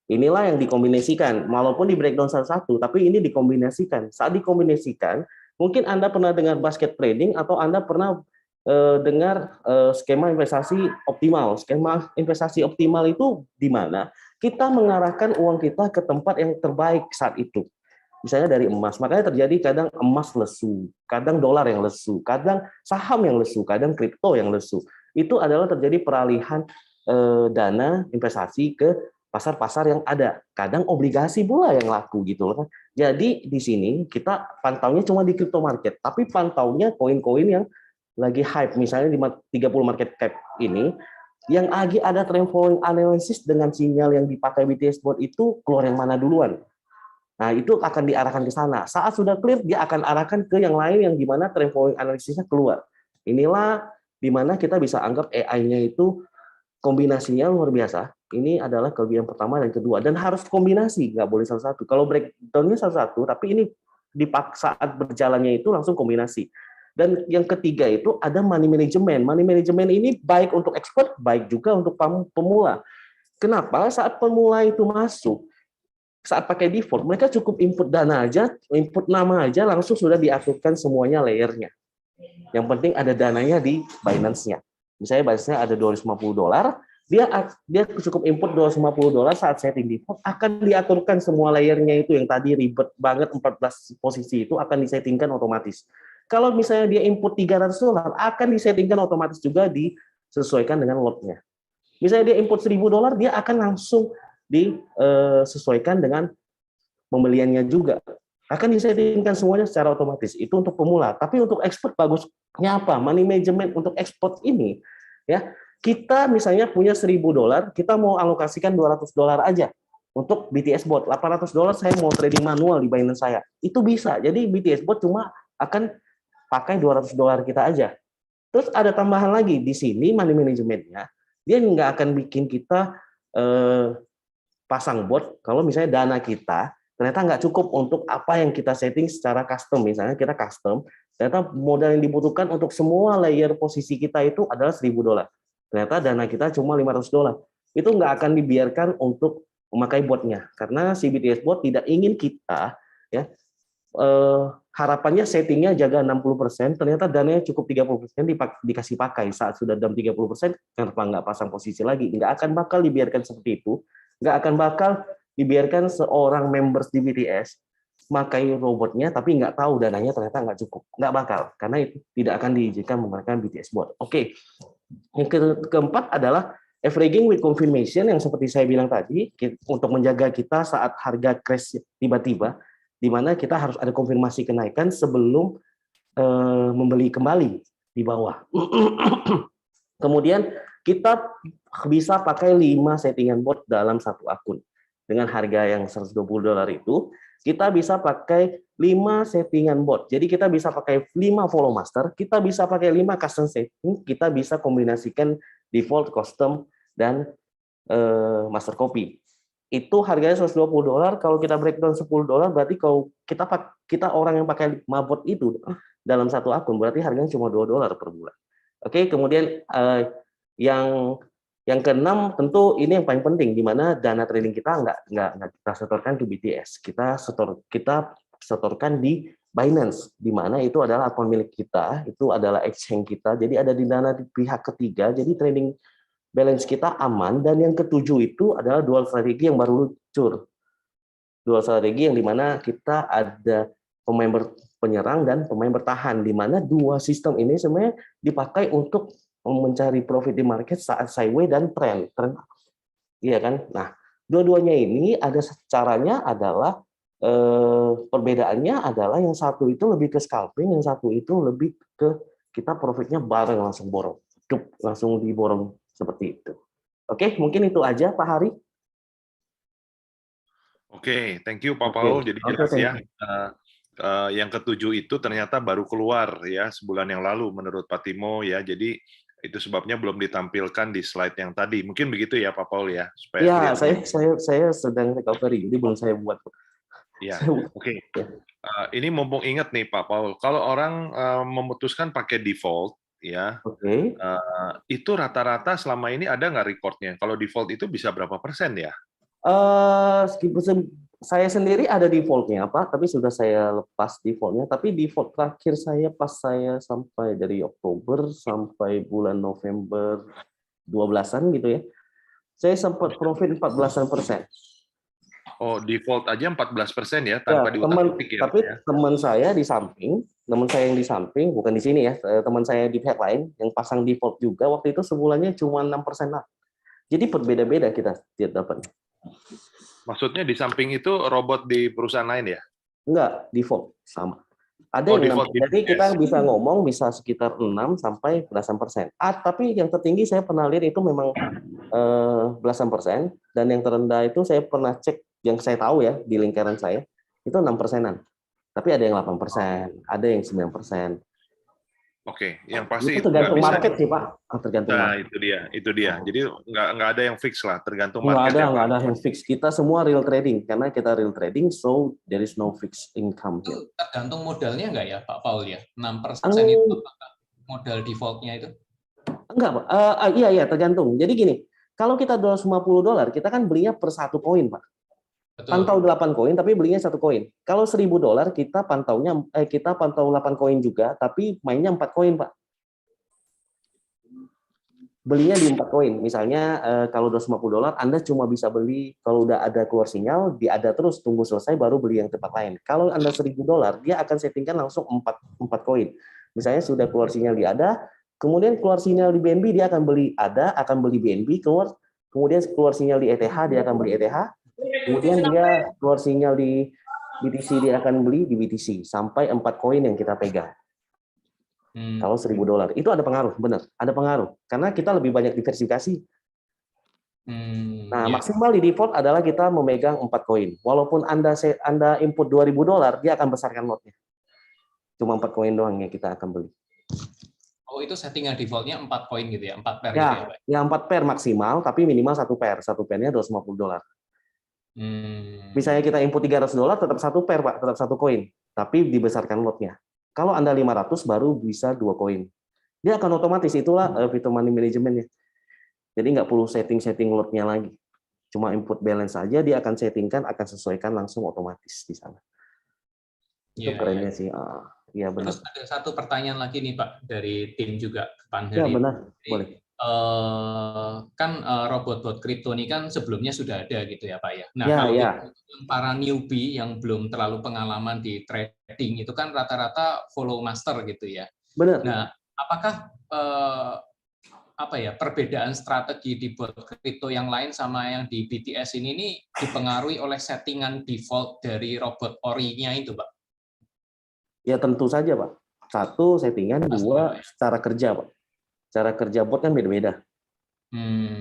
Inilah yang dikombinasikan, walaupun di breakdown satu-satu, tapi ini dikombinasikan. Saat dikombinasikan, mungkin Anda pernah dengar basket trading atau Anda pernah dengar skema investasi optimal. Skema investasi optimal itu di mana kita mengarahkan uang kita ke tempat yang terbaik saat itu. Misalnya dari emas, makanya terjadi kadang emas lesu, kadang dolar yang lesu, kadang saham yang lesu, kadang kripto yang lesu. Itu adalah terjadi peralihan dana investasi ke pasar-pasar yang ada. Kadang obligasi pula yang laku gitu loh. Jadi di sini kita pantaunya cuma di crypto market, tapi pantaunya koin-koin yang lagi hype. Misalnya di 30 market cap ini, yang lagi ada trend following analysis dengan sinyal yang dipakai BTS bot itu keluar yang mana duluan. Nah, itu akan diarahkan ke sana. Saat sudah clear, dia akan arahkan ke yang lain yang di mana trend following analisisnya keluar. Inilah di mana kita bisa anggap AI-nya itu kombinasinya luar biasa. Ini adalah kelebihan pertama dan kedua. Dan harus kombinasi, nggak boleh satu-satu. Kalau breakdown-nya satu-satu, tapi ini saat berjalannya itu langsung kombinasi. Dan yang ketiga itu ada money management. Money management ini baik untuk expert, baik juga untuk pemula. Kenapa? Saat pemula itu masuk, saat pakai default, mereka cukup input dana aja, input nama aja, langsung sudah diaturkan semuanya layernya. Yang penting ada dananya di Binance-nya. Misalnya Binance-nya ada $250, dia cukup input $250 saat setting default, akan diaturkan semua layernya itu yang tadi ribet banget 14 posisi itu akan disettingkan otomatis. Kalau misalnya dia input $300, akan disettingkan otomatis juga disesuaikan dengan lot-nya. Misalnya dia input $1.000, dia akan langsung disesuaikan dengan pembeliannya juga. Akan disettingkan semuanya secara otomatis. Itu untuk pemula. Tapi untuk expert bagusnya apa? Money management untuk expert ini, ya kita misalnya punya $1.000, kita mau alokasikan $200 aja untuk BTS bot. $800 saya mau trading manual di Binance saya. Itu bisa. Jadi BTS bot cuma akan pakai $200 kita aja. Terus ada tambahan lagi di sini money managementnya. Dia nggak akan bikin kita pasang bot kalau misalnya dana kita ternyata nggak cukup untuk apa yang kita setting secara custom. Misalnya kita custom, ternyata modal yang dibutuhkan untuk semua layer posisi kita itu adalah $1.000. Ternyata dana kita cuma $500. Itu nggak akan dibiarkan untuk memakai botnya, karena si BTS bot tidak ingin kita ya harapannya settingnya jaga 60%, ternyata dananya cukup 30% dikasih pakai. Saat sudah dalam 30%, kenapa nggak pasang posisi lagi? Nggak akan bakal dibiarkan seperti itu. Nggak akan bakal dibiarkan seorang members di BTS pakai robotnya, tapi nggak tahu dananya ternyata nggak cukup. Nggak bakal, karena itu tidak akan diizinkan menggunakan BTS bot. Oke. Yang keempat adalah averaging with confirmation, yang seperti saya bilang tadi, untuk menjaga kita saat harga crash tiba-tiba, di mana kita harus ada konfirmasi kenaikan sebelum membeli kembali di bawah. Kemudian kita bisa pakai 5 settingan bot dalam satu akun. Dengan harga yang $120 itu, kita bisa pakai 5 settingan bot. Jadi kita bisa pakai 5 follow master, kita bisa pakai 5 custom setting, kita bisa kombinasikan default, custom, dan master copy. itu harganya $120. Kalau kita breakdown $10, berarti kalau kita orang yang pakai mabot itu dalam satu akun, berarti harganya cuma $2 per bulan. Oke, kemudian yang keenam tentu ini yang paling penting, di mana dana trading kita nggak kita setorkan ke BTS, kita setorkan di Binance, di mana itu adalah akun milik kita, itu adalah exchange kita, jadi ada di dana di pihak ketiga, jadi trading balance kita aman. Dan yang ketujuh itu adalah dual strategi yang baru luncur. Dual strategi yang dimana kita ada pemain penyerang dan pemain bertahan, di mana dua sistem ini sebenarnya dipakai untuk mencari profit di market saat sideways dan trend. Iya kan? Nah, dua-duanya ini ada caranya adalah perbedaannya adalah yang satu itu lebih ke scalping, yang satu itu lebih ke kita profitnya bareng langsung borong, langsung diborong seperti itu. Oke, mungkin itu aja Pak Hari. Oke, thank you Pak Paul. Jadi jelas ya. Yang ketujuh itu ternyata baru keluar ya sebulan yang lalu menurut Pak Timo ya. Jadi itu sebabnya belum ditampilkan di slide yang tadi. Mungkin begitu ya Pak Paul ya. Supaya saya sedang recovery, jadi belum saya buat. Ya, oke. Ini mumpung ingat nih Pak Paul, kalau orang memutuskan pakai default ya, itu rata-rata selama ini ada nggak recordnya? Kalau default itu bisa berapa persen ya? Saya sendiri ada defaultnya Pak, tapi sudah saya lepas defaultnya. Tapi default terakhir saya pas saya sampai dari Oktober sampai bulan November 12-an gitu ya, saya sempat profit 14%. Oh, default aja 14% ya, tanpa diutak-atik ya. Tapi teman saya yang di samping, bukan di sini ya, teman saya di pihak lain yang pasang default juga, waktu itu sebulannya cuma 6% lah. Jadi berbeda-beda kita dapat. Maksudnya di samping itu robot di perusahaan lain ya? Enggak, default sama. Ada yang default, jadi kita bisa ngomong bisa sekitar 6 sampai belasan persen. Tapi yang tertinggi saya pernah lihat itu memang belasan persen, dan yang terendah itu saya pernah cek yang saya tahu ya di lingkaran saya itu 6%-an. Tapi ada yang 8%, ada yang 9%. Oke, yang pasti itu tergantung market sih Pak. Tergantung market. Itu dia. Jadi nggak ada yang fix lah, tergantung market. Nggak ada yang fix. Kita semua real trading karena kita real trading, so there is no fixed income. Itu tergantung modalnya nggak ya Pak Paul ya? 6% itu modal defaultnya itu? Enggak Pak. Iya tergantung. Jadi gini, kalau kita $250, kita kan belinya per satu koin Pak. Betul. Pantau 8 koin tapi belinya 1 koin. Kalau $1.000 kita pantau 8 koin juga, tapi mainnya 4 koin Pak. Belinya di 4 koin. Misalnya kalau $250 Anda cuma bisa beli kalau udah ada keluar sinyal, ada terus tunggu selesai baru beli yang tempat lain. Kalau Anda $1.000 dia akan settingkan langsung 4 koin. Misalnya sudah keluar sinyal di ADA, kemudian keluar sinyal di BNB dia akan beli ADA, akan beli BNB, kemudian keluar sinyal di ETH dia akan beli ETH. Kemudian dia keluar sinyal di BTC dia akan beli di BTC sampai 4 koin yang kita pegang. Kalau $1.000 itu ada pengaruh, benar, ada pengaruh karena kita lebih banyak diversifikasi. Maksimal di default adalah kita memegang 4 koin. Walaupun Anda input $2.000 dia akan besarkan lotnya. Cuma 4 koin doang yang kita akan beli. Oh, itu settingan defaultnya 4 koin gitu ya, 4 pair ya, gitu ya Pak? Ya 4 pair maksimal, tapi minimal 1 pair. 1 pairnya $250. Misalnya kita input $300 tetap 1 pair Pak, tetap 1 koin, tapi dibesarkan lotnya. Kalau Anda 500 baru bisa 2 koin. Dia akan otomatis, itulah fitur money management-nya. Jadi nggak perlu setting lotnya lagi. Cuma input balance saja dia akan settingkan, akan sesuaikan langsung otomatis di sana. Itu kerennya sih. Iya benar. Terus ada satu pertanyaan lagi nih Pak dari tim juga Pak Heri. Ya benar, boleh. Kan robot-bot kripto ini kan sebelumnya sudah ada gitu ya Pak ya. Nah kalau para newbie yang belum terlalu pengalaman di trading itu kan rata-rata follow master gitu ya. Benar. Nah apakah perbedaan strategi di bot kripto yang lain sama yang di BTS ini dipengaruhi oleh settingan default dari robot ori-nya itu Pak? Ya tentu saja Pak. 1 settingan, 2 cara kerja Pak. Cara kerja bot kan beda-beda.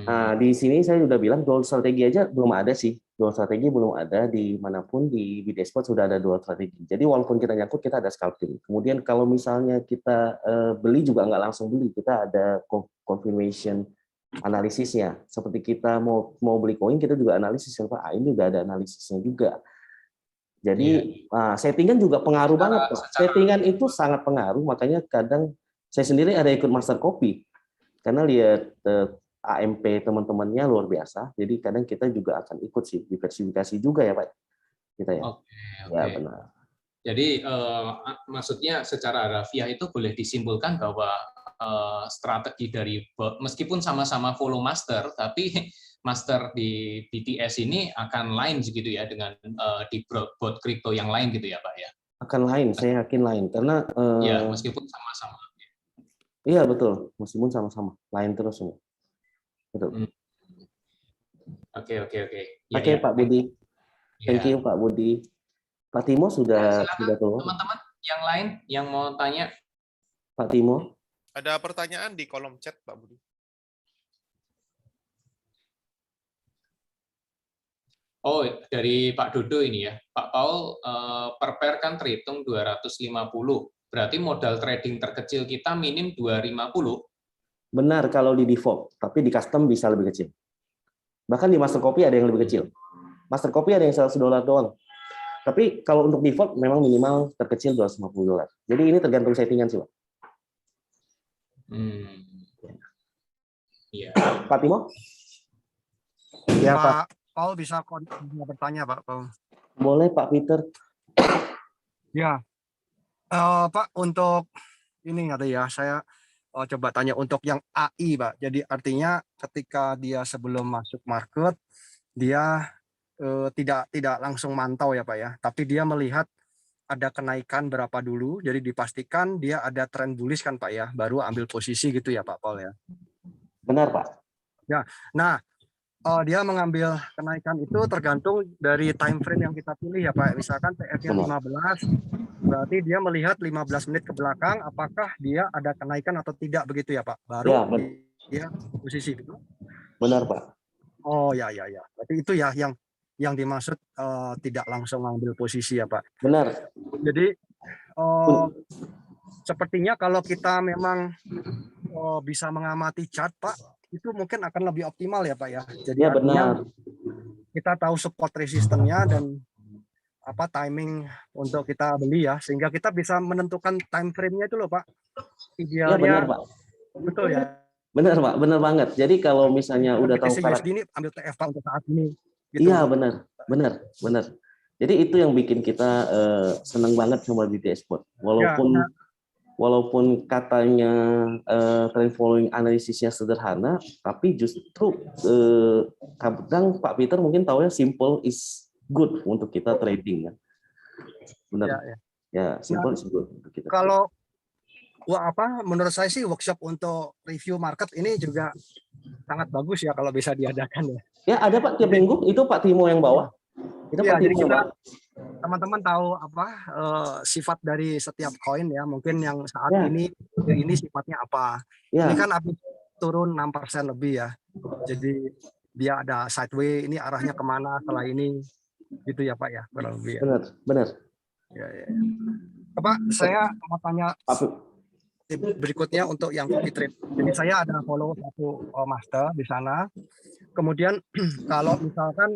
Nah, di sini saya sudah bilang dual strategi aja belum ada sih. Dual strategi belum ada di manapun di BTS sudah ada dual strategi. Jadi walaupun kita nyangkut kita ada scalping. Kemudian kalau misalnya kita beli juga nggak langsung beli, kita ada confirmation analisisnya. Seperti kita mau beli koin, kita juga analisis, Pak. Ini juga ada analisisnya juga. Jadi settingan juga pengaruh banget, Pak. Settingan itu sangat pengaruh, makanya kadang saya sendiri ada ikut master copy karena lihat AMP teman-temannya luar biasa. Jadi kadang kita juga akan ikut sih diversifikasi juga ya, Pak. Kita ya. Oke. Ya benar. Jadi maksudnya secara harfiah itu boleh disimpulkan bahwa strategi dari meskipun sama-sama follow master, tapi master di BTS ini akan lain begitu ya dengan di bot kripto yang lain gitu ya, Pak ya. Akan lain, saya yakin lain karena ya meskipun sama-sama. Iya betul, meskipun sama-sama lain terus ini. Betul. Oke. Oke, Pak Budi. Thank you Pak Budi. Pak Timo sudah keluar. Teman-teman yang lain yang mau tanya. Pak Timo. Ada pertanyaan di kolom chat, Pak Budi. Oh, dari Pak Dodo ini ya. Pak Paul, per pair kan terhitung 250. Berarti modal trading terkecil kita minim 250. Benar kalau di default, tapi di custom bisa lebih kecil. Bahkan di master copy ada yang lebih kecil. Master copy ada yang $100 doang. Tapi kalau untuk default memang minimal terkecil $250. Jadi ini tergantung settingan sih, Pak. Iya. Pak Timo? Ya, Pak Paul bisa bertanya, Pak Paul. Boleh, Pak Peter. Ya, Pak, untuk ini ada ya, saya coba tanya untuk yang AI, Pak. Jadi artinya ketika dia sebelum masuk market, dia tidak langsung mantau ya, Pak ya, tapi dia melihat ada kenaikan berapa dulu, jadi dipastikan dia ada tren bullish kan, Pak ya, baru ambil posisi gitu ya, Pak Paul ya. Benar, Pak. Ya, nah. Dia mengambil kenaikan itu tergantung dari time frame yang kita pilih ya Pak. Misalkan TF-nya 15, berarti dia melihat 15 menit ke belakang apakah dia ada kenaikan atau tidak begitu ya Pak. Baru ya, dia posisi itu. Benar Pak. Oh ya. Berarti itu ya yang dimaksud tidak langsung mengambil posisi ya Pak. Benar. Jadi sepertinya kalau kita memang bisa mengamati chart Pak, itu mungkin akan lebih optimal ya Pak ya. Jadi ya, benar. Kita tahu support resistennya dan apa timing untuk kita beli ya, sehingga kita bisa menentukan time frame-nya itu loh Pak. Idealnya. Ya benar Pak. Betul ya. Benar Pak, benar banget. Jadi kalau misalnya udah tahu USD ini ambil TF Pak untuk saat ini. Gitu. Iya benar. Jadi itu yang bikin kita senang banget sama BTS Spot. Walaupun katanya trend following analisisnya sederhana, tapi justru kadang Pak Peter mungkin tahu ya simple is good untuk kita trading ya. Benar. Ya simple is good untuk kita. Kalau menurut saya sih workshop untuk review market ini juga sangat bagus ya kalau bisa diadakan ya. Ya ada Pak tiap minggu, itu Pak Timo yang bawa. Itu ya, Pak Timo yang bawa. Teman-teman tahu sifat dari setiap koin ya, mungkin yang saat ini sifatnya apa. Ini kan habis turun 6% lebih ya, jadi dia ada sideways, ini arahnya kemana setelah ini gitu ya Pak ya, kurang lebih ya. Benar. Ya. Pak, saya mau tanya berikutnya untuk yang copy trade. Jadi saya ada follow satu master di sana, kemudian kalau misalkan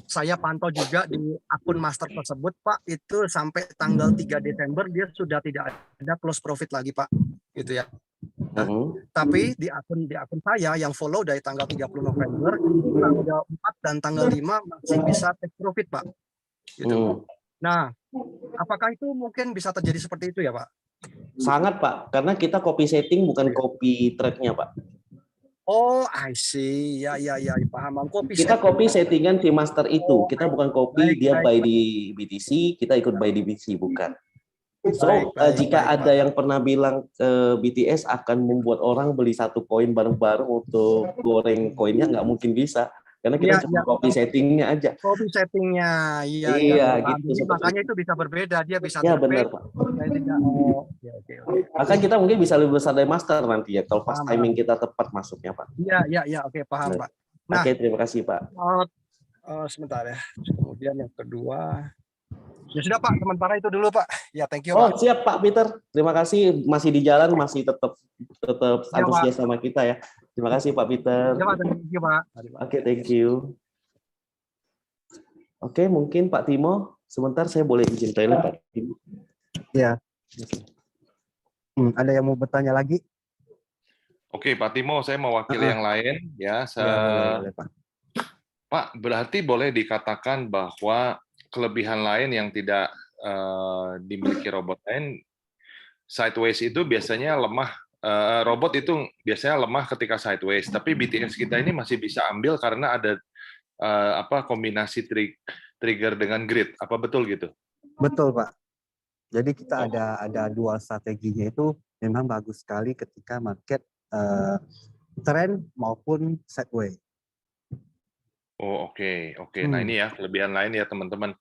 saya pantau juga di akun master tersebut Pak, itu sampai tanggal 3 Desember dia sudah tidak ada close profit lagi Pak, gitu ya. Tapi di akun saya yang follow dari tanggal 30 November, tanggal 4 dan tanggal 5 masih bisa take profit Pak. Gitu. Nah, apakah itu mungkin bisa terjadi seperti itu ya Pak? Sangat Pak, karena kita copy setting bukan copy trade-nya Pak. Oh, I see. Ya, paham. Kita copy settingan di master itu. Kita bukan copy dia buy di BTC, kita ikut buy di BTC, bukan. So, jika ada yang pernah bilang BTS akan membuat orang beli satu koin bareng-bareng untuk goreng koinnya, nggak mungkin bisa. Karena kita cuma copy settingnya aja. Copy settingnya, iya gitu. Makanya itu bisa berbeda, dia bisa. Ya benar Pak. Bahkan kita mungkin bisa lebih besar dari master nanti ya, kalau pas timing kita tepat masuknya Pak. Iya, oke paham Pak. Nah, oke terima kasih Pak. Sebentar ya. Kemudian yang kedua, Ya sudah Pak, sementara itu dulu Pak. Ya thank you Oh, Pak. siap Pak Peter. Terima kasih masih di jalan, masih tetap Ya Pak. antusias sama kita ya. Terima kasih Pak Peter. Ya Pak, thank you Pak. Mari, Pak. Oke, thank you. Oke, mungkin Pak Timo, sebentar saya boleh izin toilet Pak Timo. Ya. Ada yang mau bertanya lagi? Oke, Pak Timo, saya mewakili yang lain ya. Ya, boleh, Pak. Pak, berarti boleh dikatakan bahwa kelebihan lain yang tidak dimiliki robot lain, sideways itu biasanya lemah. Robot itu biasanya lemah ketika sideways, tapi BTS kita ini masih bisa ambil karena ada kombinasi trigger dengan grid. Apa betul gitu? Betul, Pak. Jadi kita ada dual strateginya itu memang bagus sekali ketika market trend maupun sideways. Oh, oke. Nah, ini ya kelebihan lain ya, teman-teman.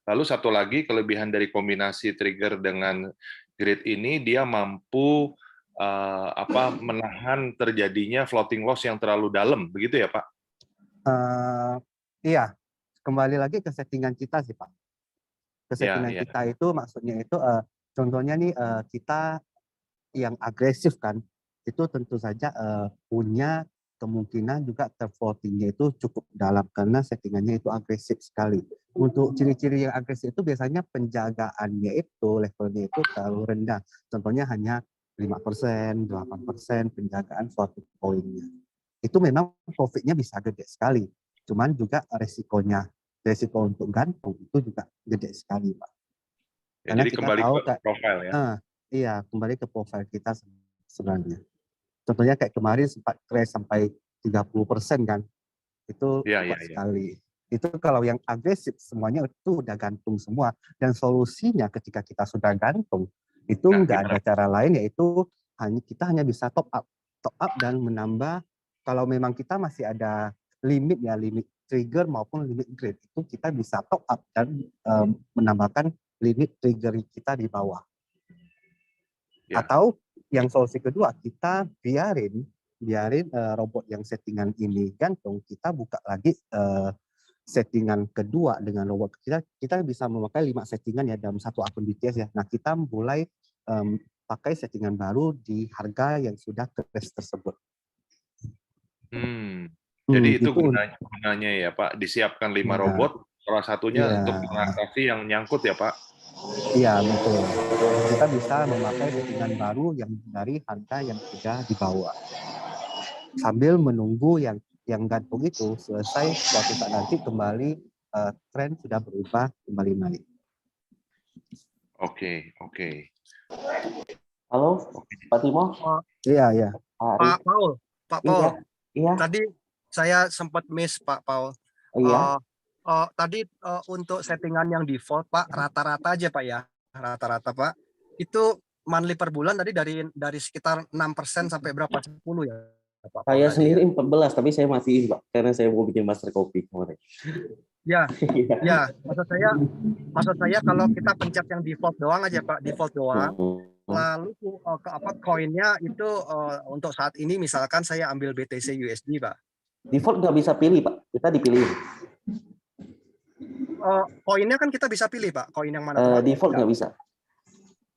Lalu satu lagi kelebihan dari kombinasi trigger dengan grid ini, dia mampu menahan terjadinya floating loss yang terlalu dalam, begitu ya, Pak? Iya, kembali lagi ke settingan kita sih, Pak. Ke settingan kita itu maksudnya itu contohnya nih kita yang agresif kan, itu tentu saja punya kemungkinan juga floating-nya itu cukup dalam karena settingannya itu agresif sekali. Untuk ciri-ciri yang agresif itu biasanya penjagaannya itu levelnya itu terlalu rendah. Contohnya hanya 5%, 8% penjagaan floating point-nya. Itu memang profitnya bisa gede sekali. Cuman juga resiko untuk gantung itu juga gede sekali, Pak. Ya, Karena jadi kita kembali tahu ke profil ya. Iya, kembali ke profil kita sebenarnya. Contohnya kayak kemarin sempat crash sampai 30% kan. Itu kuat sekali. Itu kalau yang agresif semuanya itu udah gantung semua. Dan solusinya ketika kita sudah gantung, itu nggak ada cara lain yaitu kita hanya bisa top up dan menambah kalau memang kita masih ada limit trigger maupun limit grid itu kita bisa top up dan menambahkan limit trigger kita di bawah. Atau yang solusi kedua kita biarin robot yang settingan ini gantung, kita buka lagi settingan kedua dengan robot kita bisa memakai 5 settingan ya dalam satu akun BTS ya. Nah kita mulai pakai settingan baru di harga yang sudah crash tersebut. Jadi itu gunanya ya Pak, disiapkan 5 robot, salah satunya untuk mengatasi yang nyangkut ya Pak. Iya betul. Kita bisa memakai settingan baru yang dari harga yang sudah dibawa. Sambil menunggu yang gantung itu selesai suatu saat nanti kembali tren sudah berubah kembali naik. Oke. Halo, Pak Timo. Iya. Pak Paul. Iya. Tadi saya sempat miss Pak Paul. Iya. Tadi untuk settingan yang default Pak, rata-rata aja Pak ya. Rata-rata Pak. Itu monthly per bulan tadi dari sekitar 6% sampai berapa? 10 ya? Pak Saya Paul sendiri 14, tapi saya matiin Pak, karena saya mau bikin master copy kemarin. Ya, maksud saya kalau kita pencet yang default doang aja Pak, default doang. Lalu koinnya itu untuk saat ini misalkan saya ambil BTC USD Pak. Default nggak bisa pilih Pak, kita dipilih. Koinnya kan kita bisa pilih Pak, koin yang mana? Default nggak bisa.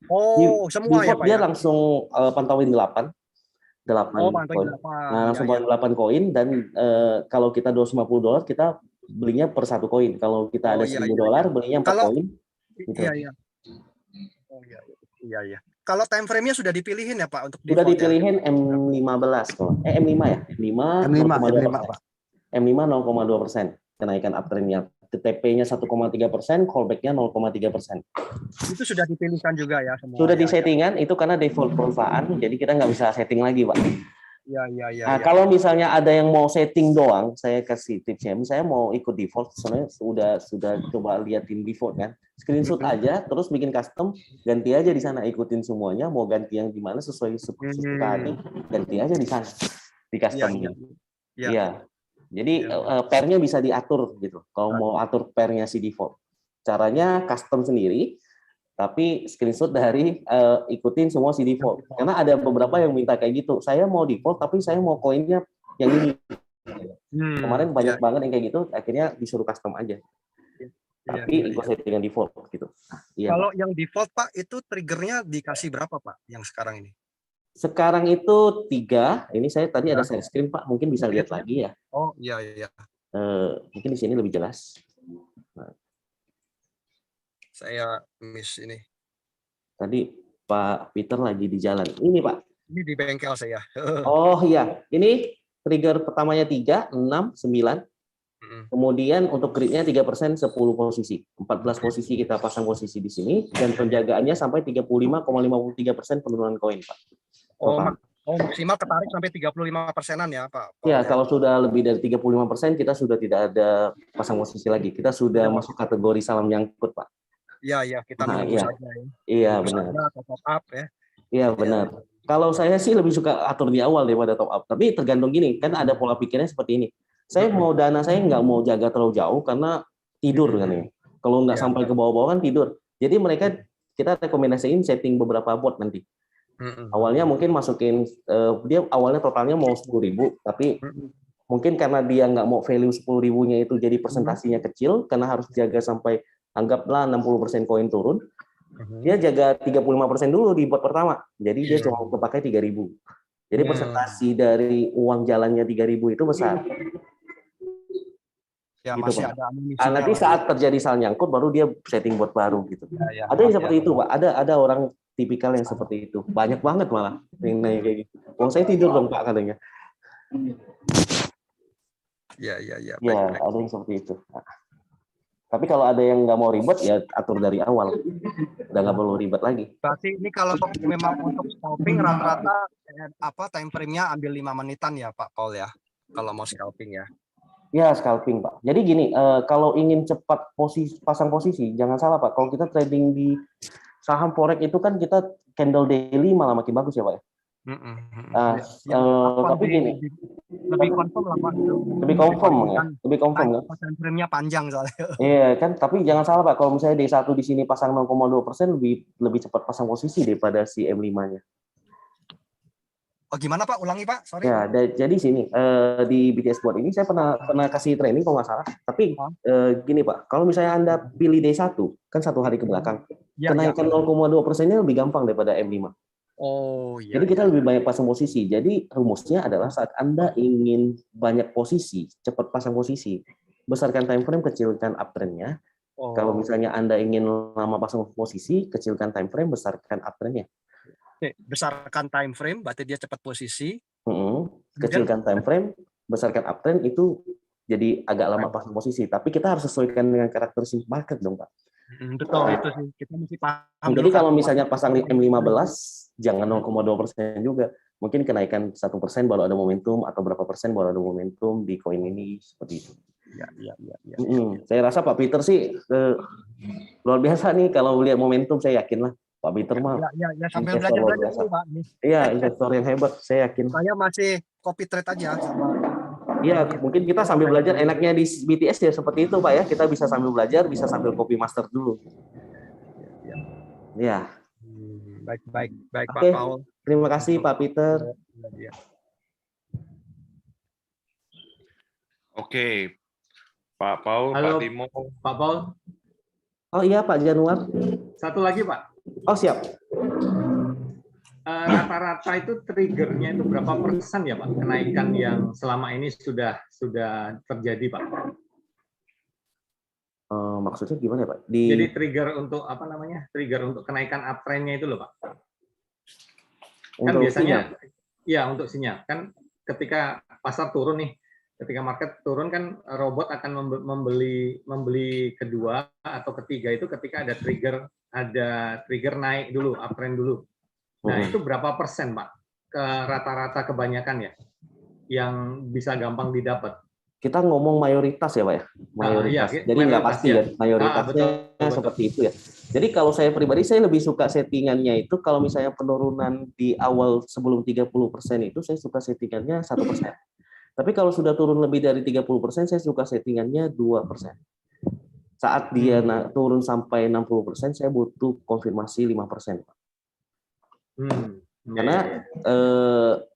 Oh, semua default ya Pak dia ya? langsung pantauin 8 pantauin 8. Langsung 8 koin dan kalau kita $250 kita belinya per 1 koin. Kalau kita ada $1.000 belinya 4 koin. Gitu. Iya. Oh iya. Kalau time frame-nya sudah dipilihin ya Pak untuk sudah default dipilihin ya? M15 kalau M5 ya. M5 Pak. M5 0,2% kenaikan uptrend-nya. TP-nya 1,3%, callback-nya 0,3%. Itu sudah dipilihkan juga ya semua. Sudah disettingan itu karena default perusahaan, jadi kita nggak bisa setting lagi Pak. Iya. Nah, kalau misalnya ada yang mau setting doang, saya kasih tipsnya. Misalnya mau ikut default, sebenarnya sudah coba liatin default kan. Screenshot aja, terus bikin custom, ganti aja di sana, ikutin semuanya. Mau ganti yang gimana sesuai suka hati, ganti aja di sana, di custom. Iya. Jadi pairnya bisa diatur gitu. Kalau mau atur pairnya si default, caranya custom sendiri. Tapi screenshot dari ikutin semua si default. Karena ada beberapa yang minta kayak gitu. Saya mau default, tapi saya mau koinnya yang ini. Kemarin banyak banget yang kayak gitu. Akhirnya disuruh custom aja. Iya, tapi iya, ikut iya. settingan default gitu. Nah, iya, Kalau Pak. yang default Pak itu triggernya dikasih berapa Pak yang sekarang ini? Sekarang itu 3. Ini saya tadi ada Ya. share screen, Pak. Mungkin bisa lihat lagi ya. Oh iya iya. Mungkin di sini lebih jelas. Saya miss ini. Tadi Pak Peter lagi di jalan. Ini, Pak. Ini di bengkel saya. Oh iya, ini trigger pertamanya 3, 6, 9. Kemudian untuk gridnya 3% 10 posisi. 14 posisi kita pasang posisi di sini dan penjagaannya sampai 35,53% penurunan koin, Pak. Oh, Total. maksimal ketarik sampai 35%-an ya, Pak? Ya, kalau sudah lebih dari 35% kita sudah tidak ada pasang posisi lagi. Kita sudah masuk kategori salam nyangkut, Pak. Iya, iya, kita menunggu saja ya. Iya, Menunggu benar. saja atau top up ya. Iya, benar. Kalau saya sih lebih suka atur di awal daripada top up. Tapi tergantung gini, kan ada pola pikirnya seperti ini. Saya mau dana saya nggak mau jaga terlalu jauh karena tidur kan ya. Kalau nggak sampai ke bawah-bawah kan tidur. Jadi mereka kita rekomendasiin setting beberapa bot nanti. Awalnya mungkin masukin dia awalnya totalnya mau 10.000, tapi mungkin karena dia nggak mau value 10.000-nya itu jadi presentasinya kecil karena harus jaga sampai anggaplah 60% koin turun. Dia jaga 35% dulu di bot pertama. Jadi dia cuma kepakai 3.000. Jadi presentasi dari uang jalannya 3.000 itu besar. Ya, Gitu, masih Pak. ada amunisinya. Nanti saat terjadi salah nyangkut baru dia setting bot baru gitu. Ya, Ada yang seperti itu, Pak. Ada orang tipikal yang seperti itu. Banyak banget malah yang nanya kayak gitu. Wong saya tidur dong, Pak, katanya. Ya, ya, ya. Ya, ada yang seperti itu. Nah, tapi kalau ada yang nggak mau ribet, ya atur dari awal. Udah nggak perlu ribet lagi. Berarti ini kalau memang untuk scalping rata-rata time frame-nya ambil 5 menitan ya, Pak Paul ya. Kalau mau scalping ya. Ya, scalping, Pak. Jadi gini, kalau ingin cepat pasang posisi, jangan salah, Pak. Kalau kita trading di saham forex itu kan kita candle daily malah makin bagus ya, Pak. Nah, tapi gini, lebih confirm lah, Pak. Lebih confirm ya, lebih confirm ya. Time frame-nya panjang soalnya. Iya kan, tapi jangan salah Pak. Kalau misalnya D1 di sini pasang 0,2% lebih cepat pasang posisi daripada si M5-nya. Oh gimana Pak? Ulangi Pak, sorry. Ya, jadi sini di BTS Board ini saya pernah kasih training kalau nggak salah. Tapi gini Pak, kalau misalnya Anda pilih D1 kan 1 hari ke belakang, kenaikan 0,2%-nya lebih gampang daripada M5. Oh iya. Jadi kita lebih banyak pasang posisi. Jadi rumusnya adalah saat Anda ingin banyak posisi, cepat pasang posisi, besarkan time frame, kecilkan uptrend-nya. Kalau misalnya Anda ingin lama pasang posisi, kecilkan time frame, besarkan uptrend-nya. Besarkan time frame, berarti dia cepat posisi. Kecilkan time frame, besarkan uptrend, itu jadi agak lama pasang posisi. Tapi kita harus sesuaikan dengan karakteristik market dong, Pak. Betul, itu sih. Kita mesti paham. Jadi kalau misalnya pasang M15, jangan 0,2% juga. Mungkin kenaikan 1% baru ada momentum, atau berapa persen baru ada momentum di koin ini, seperti itu. Ya. Saya rasa Pak Peter sih luar biasa nih kalau lihat momentum, saya yakin lah. Pak Peter mah ya sambil belajar dulu Pak. Iya, investor yang hebat, saya yakin. Saya masih copy trade aja sama. Iya, mungkin kita sambil belajar. Enaknya di BTS ya seperti itu Pak ya, kita bisa sambil belajar, bisa sambil copy master dulu. Ya. Baik Pak Paul. Terima kasih Pak Peter. Oke, Pak Paul, Halo, Pak Timo. Pak Paul. Oh iya Pak Januar. Satu lagi Pak. Oh siap. Rata-rata itu triggernya itu berapa persen ya Pak kenaikan yang selama ini sudah terjadi Pak? Maksudnya gimana ya Pak? Jadi trigger untuk apa namanya? Trigger untuk kenaikan uptrend-nya itu loh Pak. Kan biasanya ya untuk sinyal kan ketika pasar turun nih, ketika market turun kan robot akan membeli kedua atau ketiga itu ketika ada trigger naik dulu, uptrend dulu. Nah, itu berapa persen, Pak? Rata-rata kebanyakan ya yang bisa gampang didapat. Kita ngomong mayoritas ya, Pak ya. Mayoritas. Jadi nggak pasti ya. Mayoritasnya betul. Seperti itu ya. Jadi kalau saya pribadi saya lebih suka settingannya itu kalau misalnya penurunan di awal sebelum 30% itu saya suka settingannya 1%. Tapi kalau sudah turun lebih dari 30%, saya suka settingannya 2%. Saat dia turun sampai 60%, saya butuh konfirmasi 5%. Karena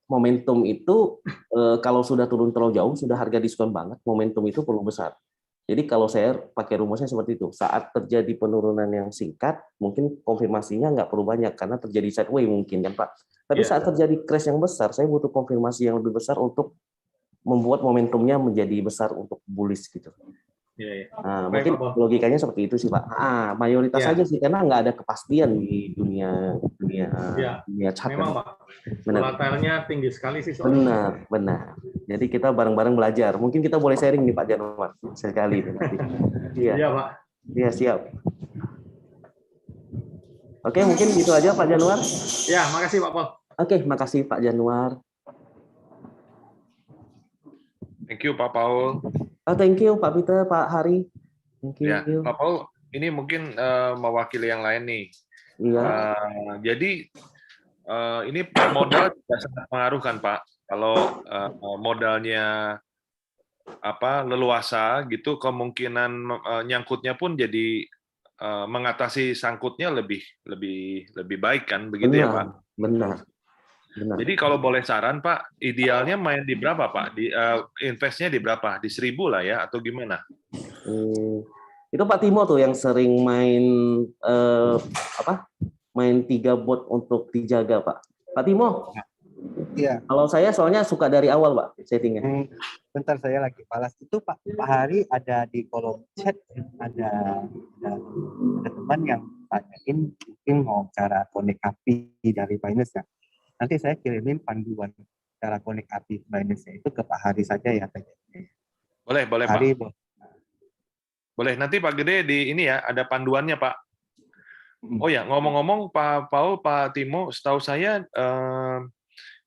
momentum itu kalau sudah turun terlalu jauh, sudah harga diskon banget, momentum itu perlu besar. Jadi kalau saya pakai rumusnya seperti itu, saat terjadi penurunan yang singkat, mungkin konfirmasinya nggak perlu banyak karena terjadi sideways mungkin kan Pak. Tapi saat terjadi crash yang besar, saya butuh konfirmasi yang lebih besar untuk membuat momentumnya menjadi besar untuk bullish gitu. Nah, mungkin logikanya seperti itu sih Pak. Mayoritas saja sih karena nggak ada kepastian di dunia chart. Memang Pak, volatilnya tinggi sekali sih soalnya. Benar. Jadi kita bareng-bareng belajar. Mungkin kita boleh sharing nih Pak Januar sekali nanti. Iya Pak. Iya siap. Oke, mungkin gitu aja Pak Januar. Ya, makasih Pak Paul. Oke, makasih Pak Januar. Thank you Pak Paul. Thank you Pak Peter, Pak Hari. Thank you. Ya, Pak Paul, ini mungkin mewakili yang lain nih. Iya. Jadi ini modal juga sangat mengaruhkan Pak. Kalau modalnya leluasa gitu, kemungkinan nyangkutnya pun jadi mengatasi sangkutnya lebih baik kan, begitu ya Pak? Benar. Jadi kalau boleh saran Pak, idealnya main di berapa Pak? Investnya di berapa? Di 1.000 lah ya, atau gimana? Itu Pak Timo tuh yang sering main main 3 bot untuk dijaga Pak. Pak Timo. Iya. Kalau saya soalnya suka dari awal Pak settingnya. Bentar saya lagi balas itu Pak Hari ada di kolom chat ada teman yang tanyain mungkin mau cara connect API dari Binance ya. Nanti saya kirimin panduan cara connect API Binance itu ke Pak Hari saja ya. Boleh Hari, Pak. Boleh, nanti Pak Gede di ini ya, ada panduannya Pak. Oh ya, ngomong-ngomong Pak Paul, Pak Timo, setahu saya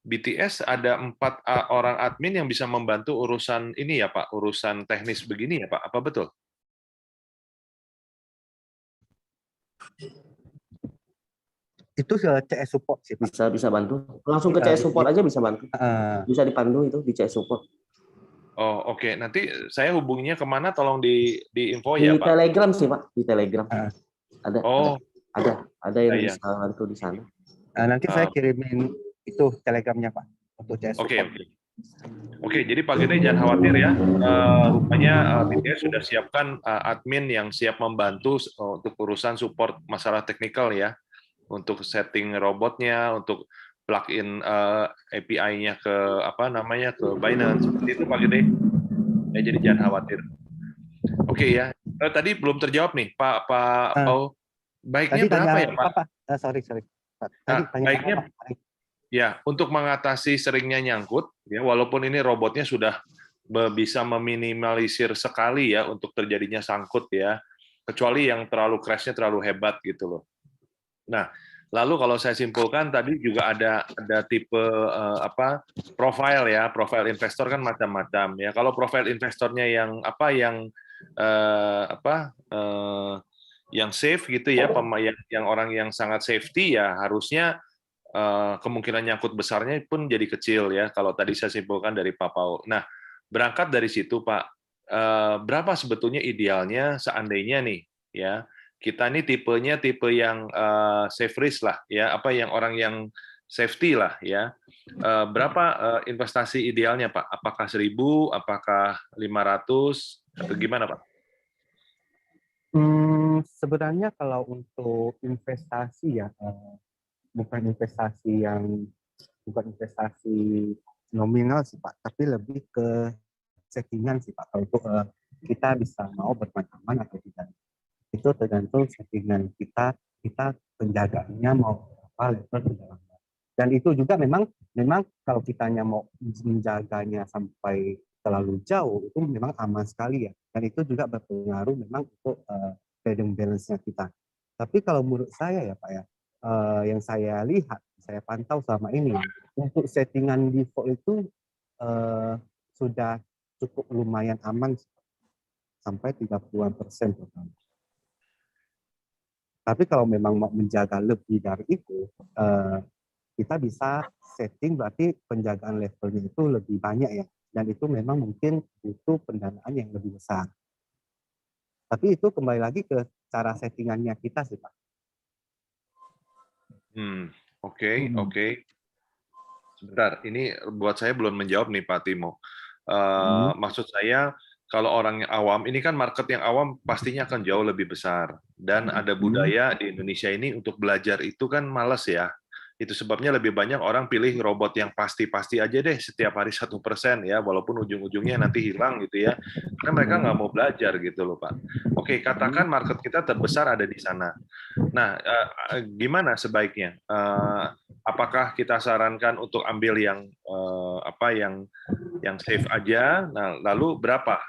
BTS ada 4 orang admin yang bisa membantu urusan ini ya Pak, urusan teknis begini ya Pak, apa betul? Itu CS support sih Pak. Bisa bantu. Langsung ke CS support aja bisa bantu. Bisa dipandu itu di CS support. Oh oke. Nanti saya hubunginya kemana? Tolong di info ya Pak. Di Telegram sih Pak, di Telegram. Ada yang bisa bantu di sana. Nanti saya kirimin itu Telegramnya Pak untuk CS support. Oke, jadi Pak Gede jangan khawatir ya. Rupanya BTS sudah siapkan admin yang siap membantu untuk urusan support masalah teknikal ya. Untuk setting robotnya, untuk plug-in API-nya ke ke Binance. Seperti itu Pak Gede. Ya, jadi jangan khawatir. Oke ya. Tadi belum terjawab nih Pak Paul. Baiknya berapa ya Pak? Sorry. Baiknya ya, untuk mengatasi seringnya nyangkut, ya walaupun ini robotnya sudah bisa meminimalisir sekali ya untuk terjadinya sangkut ya, kecuali yang terlalu crash-nya terlalu hebat gitu loh. Nah, lalu kalau saya simpulkan tadi juga ada tipe profile ya, profile investor kan macam-macam ya. Kalau profile investornya yang safe gitu ya, yang orang yang sangat safety ya harusnya kemungkinan nyangkut besarnya pun jadi kecil ya kalau tadi saya simpulkan dari Pak Paul. Nah, berangkat dari situ Pak, berapa sebetulnya idealnya seandainya nih ya kita ini tipenya tipe yang safe risk lah ya, yang orang yang safety lah ya. Berapa investasi idealnya Pak? Apakah 1.000, apakah 500 atau gimana Pak? Sebenarnya kalau untuk investasi ya bukan investasi nominal sih Pak, tapi lebih ke settingan sih Pak. Kalau untuk kita bisa mau bermain aman atau tidak, itu tergantung settingan kita penjagaannya mau apa level kedalaman. Dan itu juga memang kalau kitanya mau menjaganya sampai terlalu jauh itu memang aman sekali ya. Dan itu juga berpengaruh memang untuk trading balance-nya kita. Tapi kalau menurut saya ya Pak ya, yang saya lihat, saya pantau selama ini, untuk settingan default itu sudah cukup lumayan aman sampai 30%. Tapi kalau memang mau menjaga lebih dari itu, kita bisa setting berarti penjagaan levelnya itu lebih banyak ya. Dan itu memang mungkin butuh pendanaan yang lebih besar. Tapi itu kembali lagi ke cara settingannya kita sih Pak. Oke. Sebentar, ini buat saya belum menjawab nih Pak Timo. Maksud saya kalau orang yang awam, ini kan market yang awam pastinya akan jauh lebih besar. Dan ada budaya di Indonesia ini untuk belajar itu kan males ya. Itu sebabnya lebih banyak orang pilih robot yang pasti-pasti aja deh, setiap hari 1% ya, walaupun ujung-ujungnya nanti hilang gitu ya. Karena mereka nggak mau belajar gitu loh, Pak. Oke, katakan market kita terbesar ada di sana. Nah, gimana sebaiknya? Apakah kita sarankan untuk ambil yang yang safe aja? Nah, lalu berapa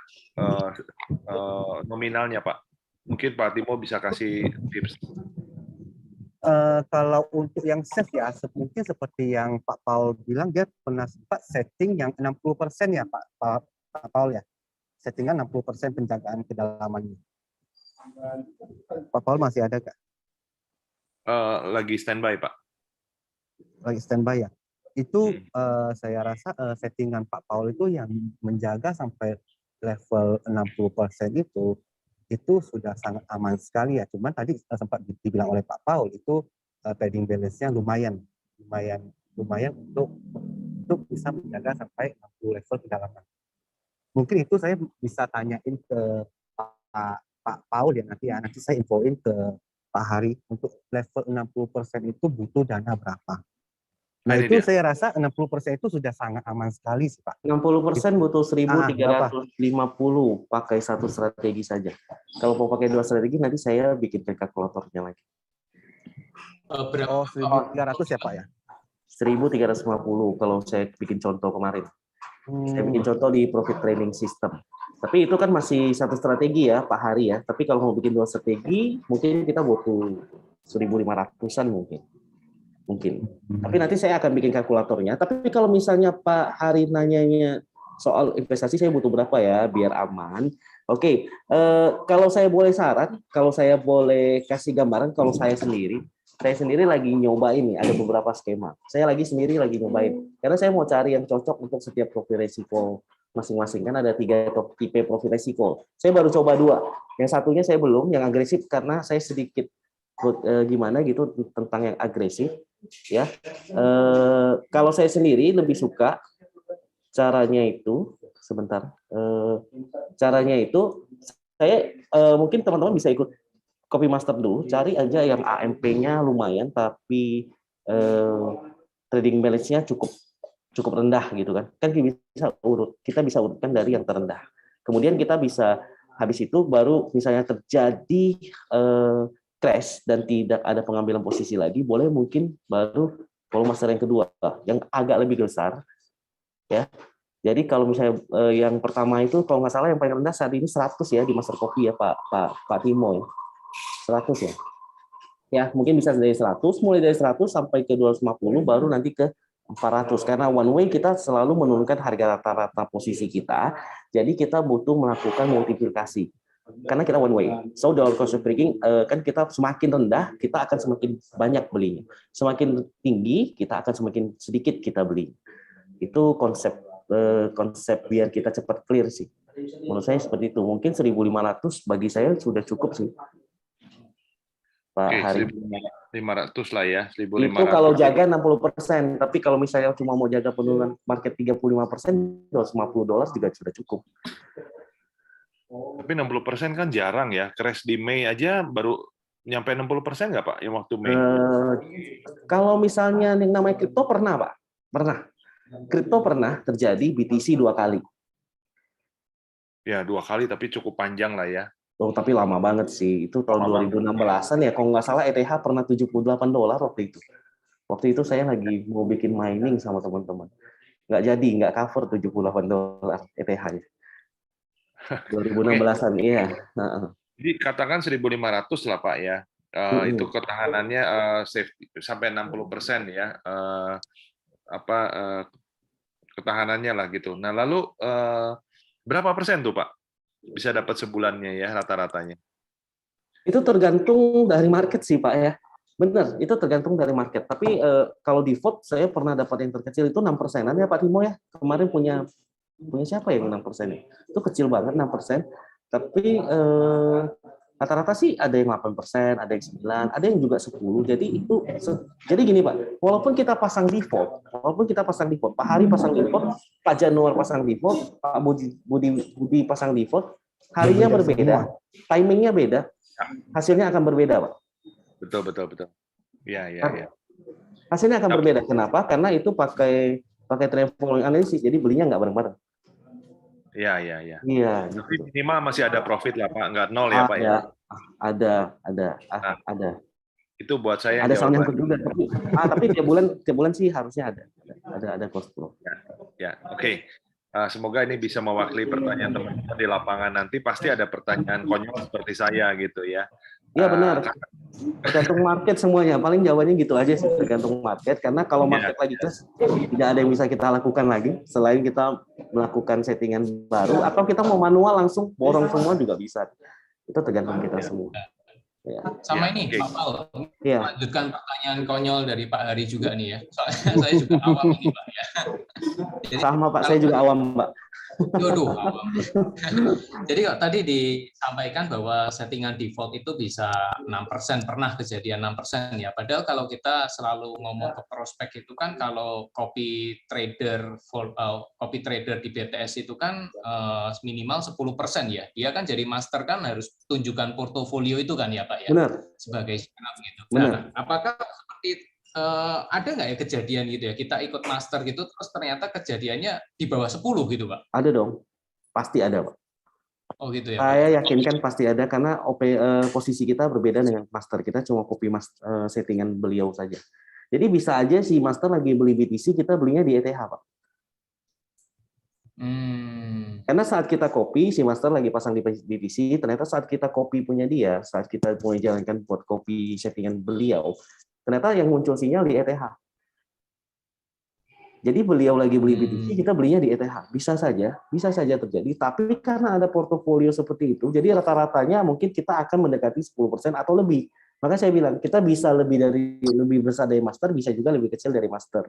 nominalnya, Pak? Mungkin Pak Timo bisa kasih tips. Kalau untuk yang safe ya, mungkin seperti yang Pak Paul bilang, dia pernah sempat setting yang 60% ya Pak Paul ya. Settingan 60% penjagaan kedalamannya. Pak Paul masih ada nggak? Lagi standby, Pak. Lagi standby ya. Itu saya rasa settingan Pak Paul itu yang menjaga sampai level 60% itu sudah sangat aman sekali ya. Cuman tadi sempat dibilang oleh Pak Paul itu trading balance-nya lumayan untuk bisa menjaga sampai 60 level kedalaman. Mungkin itu saya bisa tanyain ke Pak Paul ya nanti ya. Nanti saya infoin ke Pak Hari untuk level 60% itu butuh dana berapa. Nah, ini itu dia. saya rasa 60% itu sudah sangat aman sekali sih, Pak. 60% butuh 1.350 pakai satu strategi saja. Kalau mau pakai 2 strategi nanti saya bikin kalkulatornya lagi. Berapa? 1.300 ya, Pak ya? 1.350 kalau saya bikin contoh kemarin. Saya bikin contoh di profit training system. Tapi itu kan masih satu strategi ya, Pak Hari ya. Tapi kalau mau bikin 2 strategi, mungkin kita butuh 1.500-an mungkin. Tapi nanti saya akan bikin kalkulatornya. Tapi kalau misalnya Pak Hari nanyanya soal investasi, saya butuh berapa ya biar aman. Oke, kalau saya boleh saran, kalau saya boleh kasih gambaran, kalau saya sendiri lagi nyobain nih, ada beberapa skema. Saya sendiri lagi nyobain. Karena saya mau cari yang cocok untuk setiap profil resiko masing-masing. Kan ada 3 tipe profil resiko. Saya baru coba 2. Yang satunya saya belum, yang agresif karena saya sedikit gimana gitu tentang yang agresif. Ya, kalau saya sendiri lebih suka caranya itu caranya itu saya mungkin teman-teman bisa ikut Copy Master dulu, cari aja yang AMP-nya lumayan tapi trading balance-nya cukup rendah gitu kan. Kan kita bisa urutkan dari yang terendah. Kemudian kita bisa habis itu baru misalnya terjadi crash dan tidak ada pengambilan posisi lagi, boleh mungkin baru volume master yang kedua yang agak lebih besar ya. Jadi kalau misalnya yang pertama itu kalau nggak salah yang paling rendah saat ini 100 ya di Master Copy ya Pak Timo ya. 100 ya. Ya, mungkin bisa dari 100, mulai dari 100 sampai ke 250 baru nanti ke 400 karena one way kita selalu menurunkan harga rata-rata posisi kita. Jadi kita butuh melakukan multiplikasi. Karena kita one way. So dollar cost averaging kan kita semakin rendah, kita akan semakin banyak belinya. Semakin tinggi, kita akan semakin sedikit kita beli. Itu konsep biar kita cepat clear sih. Menurut saya seperti itu. Mungkin 1.500 bagi saya sudah cukup sih. Pak Hari. 1.500 lah ya, 1.500. Itu kalau jaga 60%, tapi kalau misalnya cuma mau jaga penurunan market 35%, $250 juga sudah cukup. Tapi 60% kan jarang ya. Crash di Mei aja baru nyampe 60% nggak, Pak? Yang waktu Mei. Kalau misalnya yang namanya kripto pernah, Pak. Pernah. Kripto pernah terjadi BTC 2 kali. Ya, 2 kali tapi cukup panjang lah ya. Oh, tapi lama banget sih. Itu tahun 2016-an ya. Kalau nggak salah ETH pernah $78 waktu itu. Waktu itu saya lagi mau bikin mining sama teman-teman. Nggak jadi, nggak cover $78 ETH-nya. 2016-an, iya. Jadi katakan 1.500 lah Pak ya. Itu ketahanannya sampai 60% ya. Ketahanannya lah gitu. Nah lalu berapa persen tuh Pak bisa dapat sebulannya ya rata-ratanya? Itu tergantung dari market sih Pak ya. Benar, itu tergantung dari market. Tapi kalau di vote saya pernah dapat yang terkecil itu 6%-an ya Pak Timo ya. Kemarin punya siapa yang 6%? Itu kecil banget 6%. Tapi Rata-rata sih ada yang 8%, ada yang 9, ada yang juga 10. Jadi gini Pak, walaupun kita pasang default, Pak Hari pasang default, Pak Januar pasang default, Pak Budi pasang default, harinya berbeda, timingnya beda, hasilnya akan berbeda Pak. Betul. Ya. Hasilnya akan berbeda. Kenapa? Karena itu pakai trend following analysis, jadi belinya nggak bareng-bareng. Iya. Iya. Tapi Gitu. minimal masih ada profit lah Pak, nggak nol ya Pak ya. Ada. Itu buat saya Ada sound jawaban. nyangkut juga. Tapi tiap bulan sih harusnya ada cost flow. Ya, oke. Semoga ini bisa mewakili pertanyaan teman-teman di lapangan. Nanti pasti ada pertanyaan konyol seperti saya gitu ya. Iya benar. Tergantung market semuanya. Paling jawabannya gitu aja sih, tergantung market. Karena kalau market lagi terus tidak ada yang bisa kita lakukan lagi selain kita melakukan settingan baru atau kita mau manual langsung borong semua juga bisa. Itu tergantung kita semua. Ya. Sama Ya, ini, oke. Pak Paul, Ya. lanjutkan pertanyaan konyol dari Pak Hari juga nih ya. Soalnya saya juga awam ini Pak ya. Jadi, Sama Pak, saya juga awam Pak. Waduh, awam. Jadi kok tadi disampaikan bahwa settingan default itu bisa 6%, pernah kejadian 6% ya. Padahal kalau kita selalu ngomong ke prospek itu kan kalau copy trader di BTS itu kan minimal 10% ya. Dia kan jadi master kan harus tunjukkan portofolio itu kan ya Pak ya. Benar. Sebagai syarat gitu. Benar. Nah, apakah seperti ada nggak ya kejadian gitu ya, kita ikut master gitu terus ternyata kejadiannya di bawah 10 gitu Pak? Ada dong, pasti ada Pak. Oh gitu ya. Saya yakinkan pasti ada karena posisi kita berbeda dengan master, kita cuma copy settingan beliau saja. Jadi bisa aja si master lagi beli BTC, kita belinya di ETH Pak. Karena saat kita copy, si master lagi pasang di BTC, ternyata saat kita copy punya dia, saat kita mulai jalankan buat copy settingan beliau, ternyata yang muncul sinyal di ETH. Jadi beliau lagi beli BTC, kita belinya di ETH. Bisa saja terjadi. Tapi karena ada portofolio seperti itu, jadi rata-ratanya mungkin kita akan mendekati 10% atau lebih. Maka saya bilang kita bisa lebih besar dari master, bisa juga lebih kecil dari master.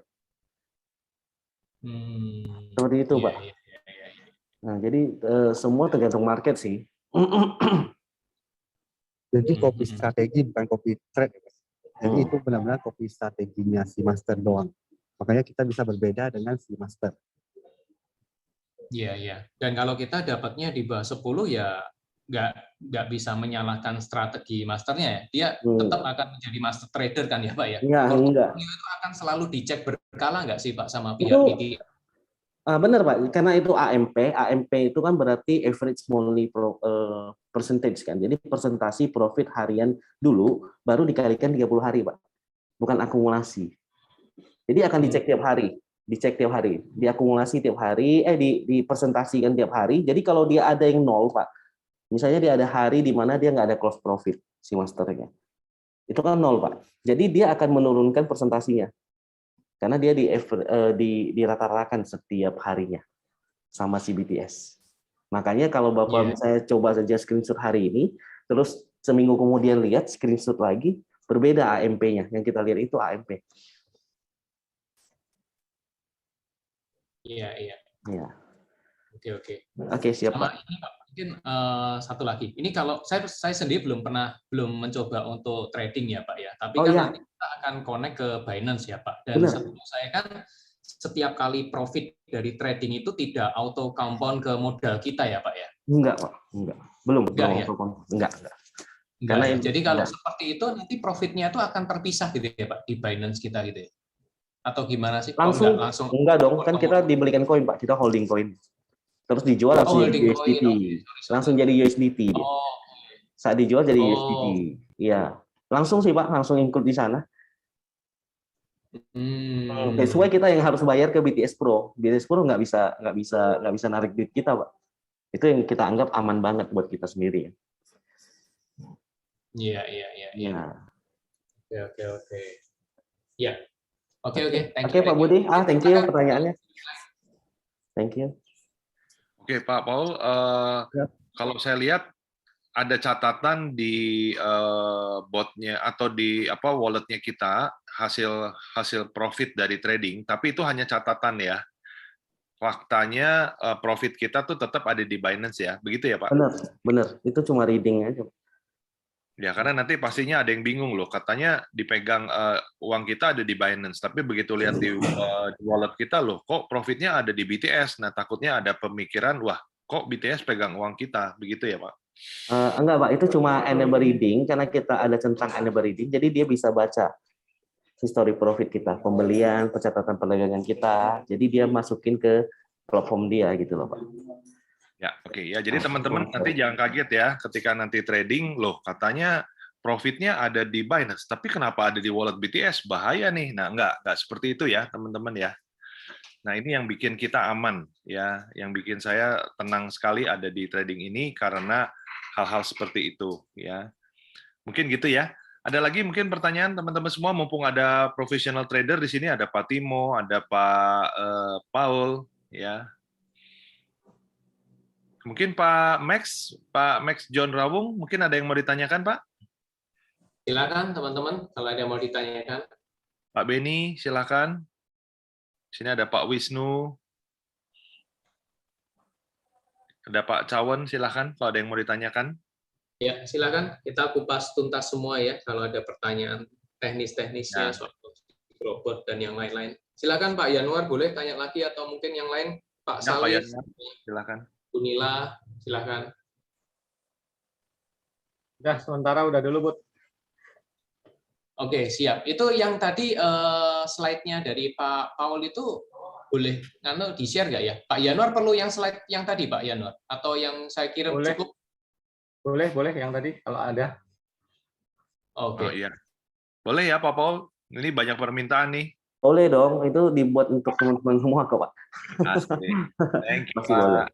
Seperti itu, Pak. Nah, jadi semua tergantung market sih. Jadi copy strategi bukan copy trade. Jadi itu benar-benar copy strateginya si master doang. Makanya kita bisa berbeda dengan si master. Iya. Dan kalau kita dapatnya di bawah 10 ya nggak bisa menyalahkan strategi masternya ya. Dia tetap akan menjadi master trader kan ya Pak ya. Enggak. Itu akan selalu dicek berkala nggak sih Pak sama pihak BT? Benar Pak, karena itu AMP itu kan berarti average monthly percentage kan. Jadi persentasi profit harian dulu baru dikalikan 30 hari Pak. Bukan akumulasi. Jadi akan dicek tiap hari, diakumulasi tiap hari, dipresentasikan tiap hari. Jadi kalau dia ada yang nol Pak, misalnya dia ada hari di mana dia nggak ada close profit si masternya, itu kan nol Pak. Jadi dia akan menurunkan presentasinya. Karena dia dirata-ratakan setiap harinya sama si BTS. Makanya kalau Bapak misalnya coba saja screenshot hari ini, terus seminggu kemudian lihat screenshot lagi, berbeda AMP-nya. Yang kita lihat itu AMP. Iya. Oke, siap Pak. Ini Pak, mungkin satu lagi. Ini kalau saya sendiri belum mencoba untuk trading ya Pak ya. Tapi nanti kita akan connect ke Binance ya Pak. Dan setahu saya kan setiap kali profit dari trading itu tidak auto compound ke modal kita ya Pak ya? Enggak Pak, enggak. Belum ya? Enggak. Karena jadi kalau seperti itu nanti profitnya itu akan terpisah gitu ya Pak di Binance kita gitu ya? Atau gimana sih? Langsung enggak dong, kan kita dibelikan koin Pak, kita holding koin. Terus dijual langsung jadi USDT. Langsung jadi USDT. Saat dijual jadi USDT. Iya. Langsung sih Pak, langsung include di sana. Sesuai kita yang harus bayar ke BTS Pro. BTS Pro nggak bisa narik duit kita Pak. Itu yang kita anggap aman banget buat kita sendiri. Iya. Oke. Ya. Oke. Oke Pak Budi. Thank you pertanyaannya. Thank you. Oke Pak Paul, kalau saya lihat ada catatan di botnya atau di walletnya kita hasil profit dari trading, tapi itu hanya catatan ya. Faktanya profit kita tuh tetap ada di Binance ya, begitu ya Pak? Benar. Itu cuma reading aja. Ya, karena nanti pastinya ada yang bingung loh. Katanya dipegang uang kita ada di Binance, tapi begitu lihat di wallet kita loh, kok profitnya ada di BTS. Nah, takutnya ada pemikiran, wah, kok BTS pegang uang kita, begitu ya, Pak? Enggak, Pak, itu cuma enable reading karena kita ada centang enable reading, jadi dia bisa baca history profit kita, pembelian, pencatatan perdagangan kita. Jadi dia masukin ke platform dia gitu loh, Pak. Ya, oke ya. Jadi teman-teman nanti jangan kaget ya ketika nanti trading, loh katanya profitnya ada di Binance, tapi kenapa ada di wallet BTS? Bahaya nih. Nah, enggak seperti itu ya, teman-teman ya. Nah, ini yang bikin kita aman ya, yang bikin saya tenang sekali ada di trading ini karena hal-hal seperti itu ya. Mungkin gitu ya. Ada lagi mungkin pertanyaan teman-teman semua, mumpung ada professional trader di sini, ada Pak Timo, ada Pak Paul ya. Mungkin Pak Max John Rawung, mungkin ada yang mau ditanyakan, Pak? Silakan teman-teman kalau ada yang mau ditanyakan. Pak Beni, silakan. Sini ada Pak Wisnu. Ada Pak Cawan, silakan kalau ada yang mau ditanyakan. Ya, silakan kita kupas tuntas semua ya kalau ada pertanyaan teknis-teknisnya soal robot dan yang lain-lain. Silakan Pak Yanuar, boleh tanya lagi atau mungkin yang lain Pak Ya, Pak Salih, Yanuar, silakan. Bunila, silakan. Udah, sementara udah dulu, Bud. Oke, siap. Itu yang tadi slide-nya dari Pak Paul itu boleh di-share nggak ya? Pak Yanuar perlu yang slide yang tadi, Pak Yanuar? Atau yang saya kirim Boleh. cukup? Boleh yang tadi kalau ada. Oke. Oh iya. Boleh ya Pak Paul? Ini banyak permintaan nih. Boleh dong, itu dibuat untuk teman-teman semua kok, Pak. Asik. Thank you, Masih Pak. boleh.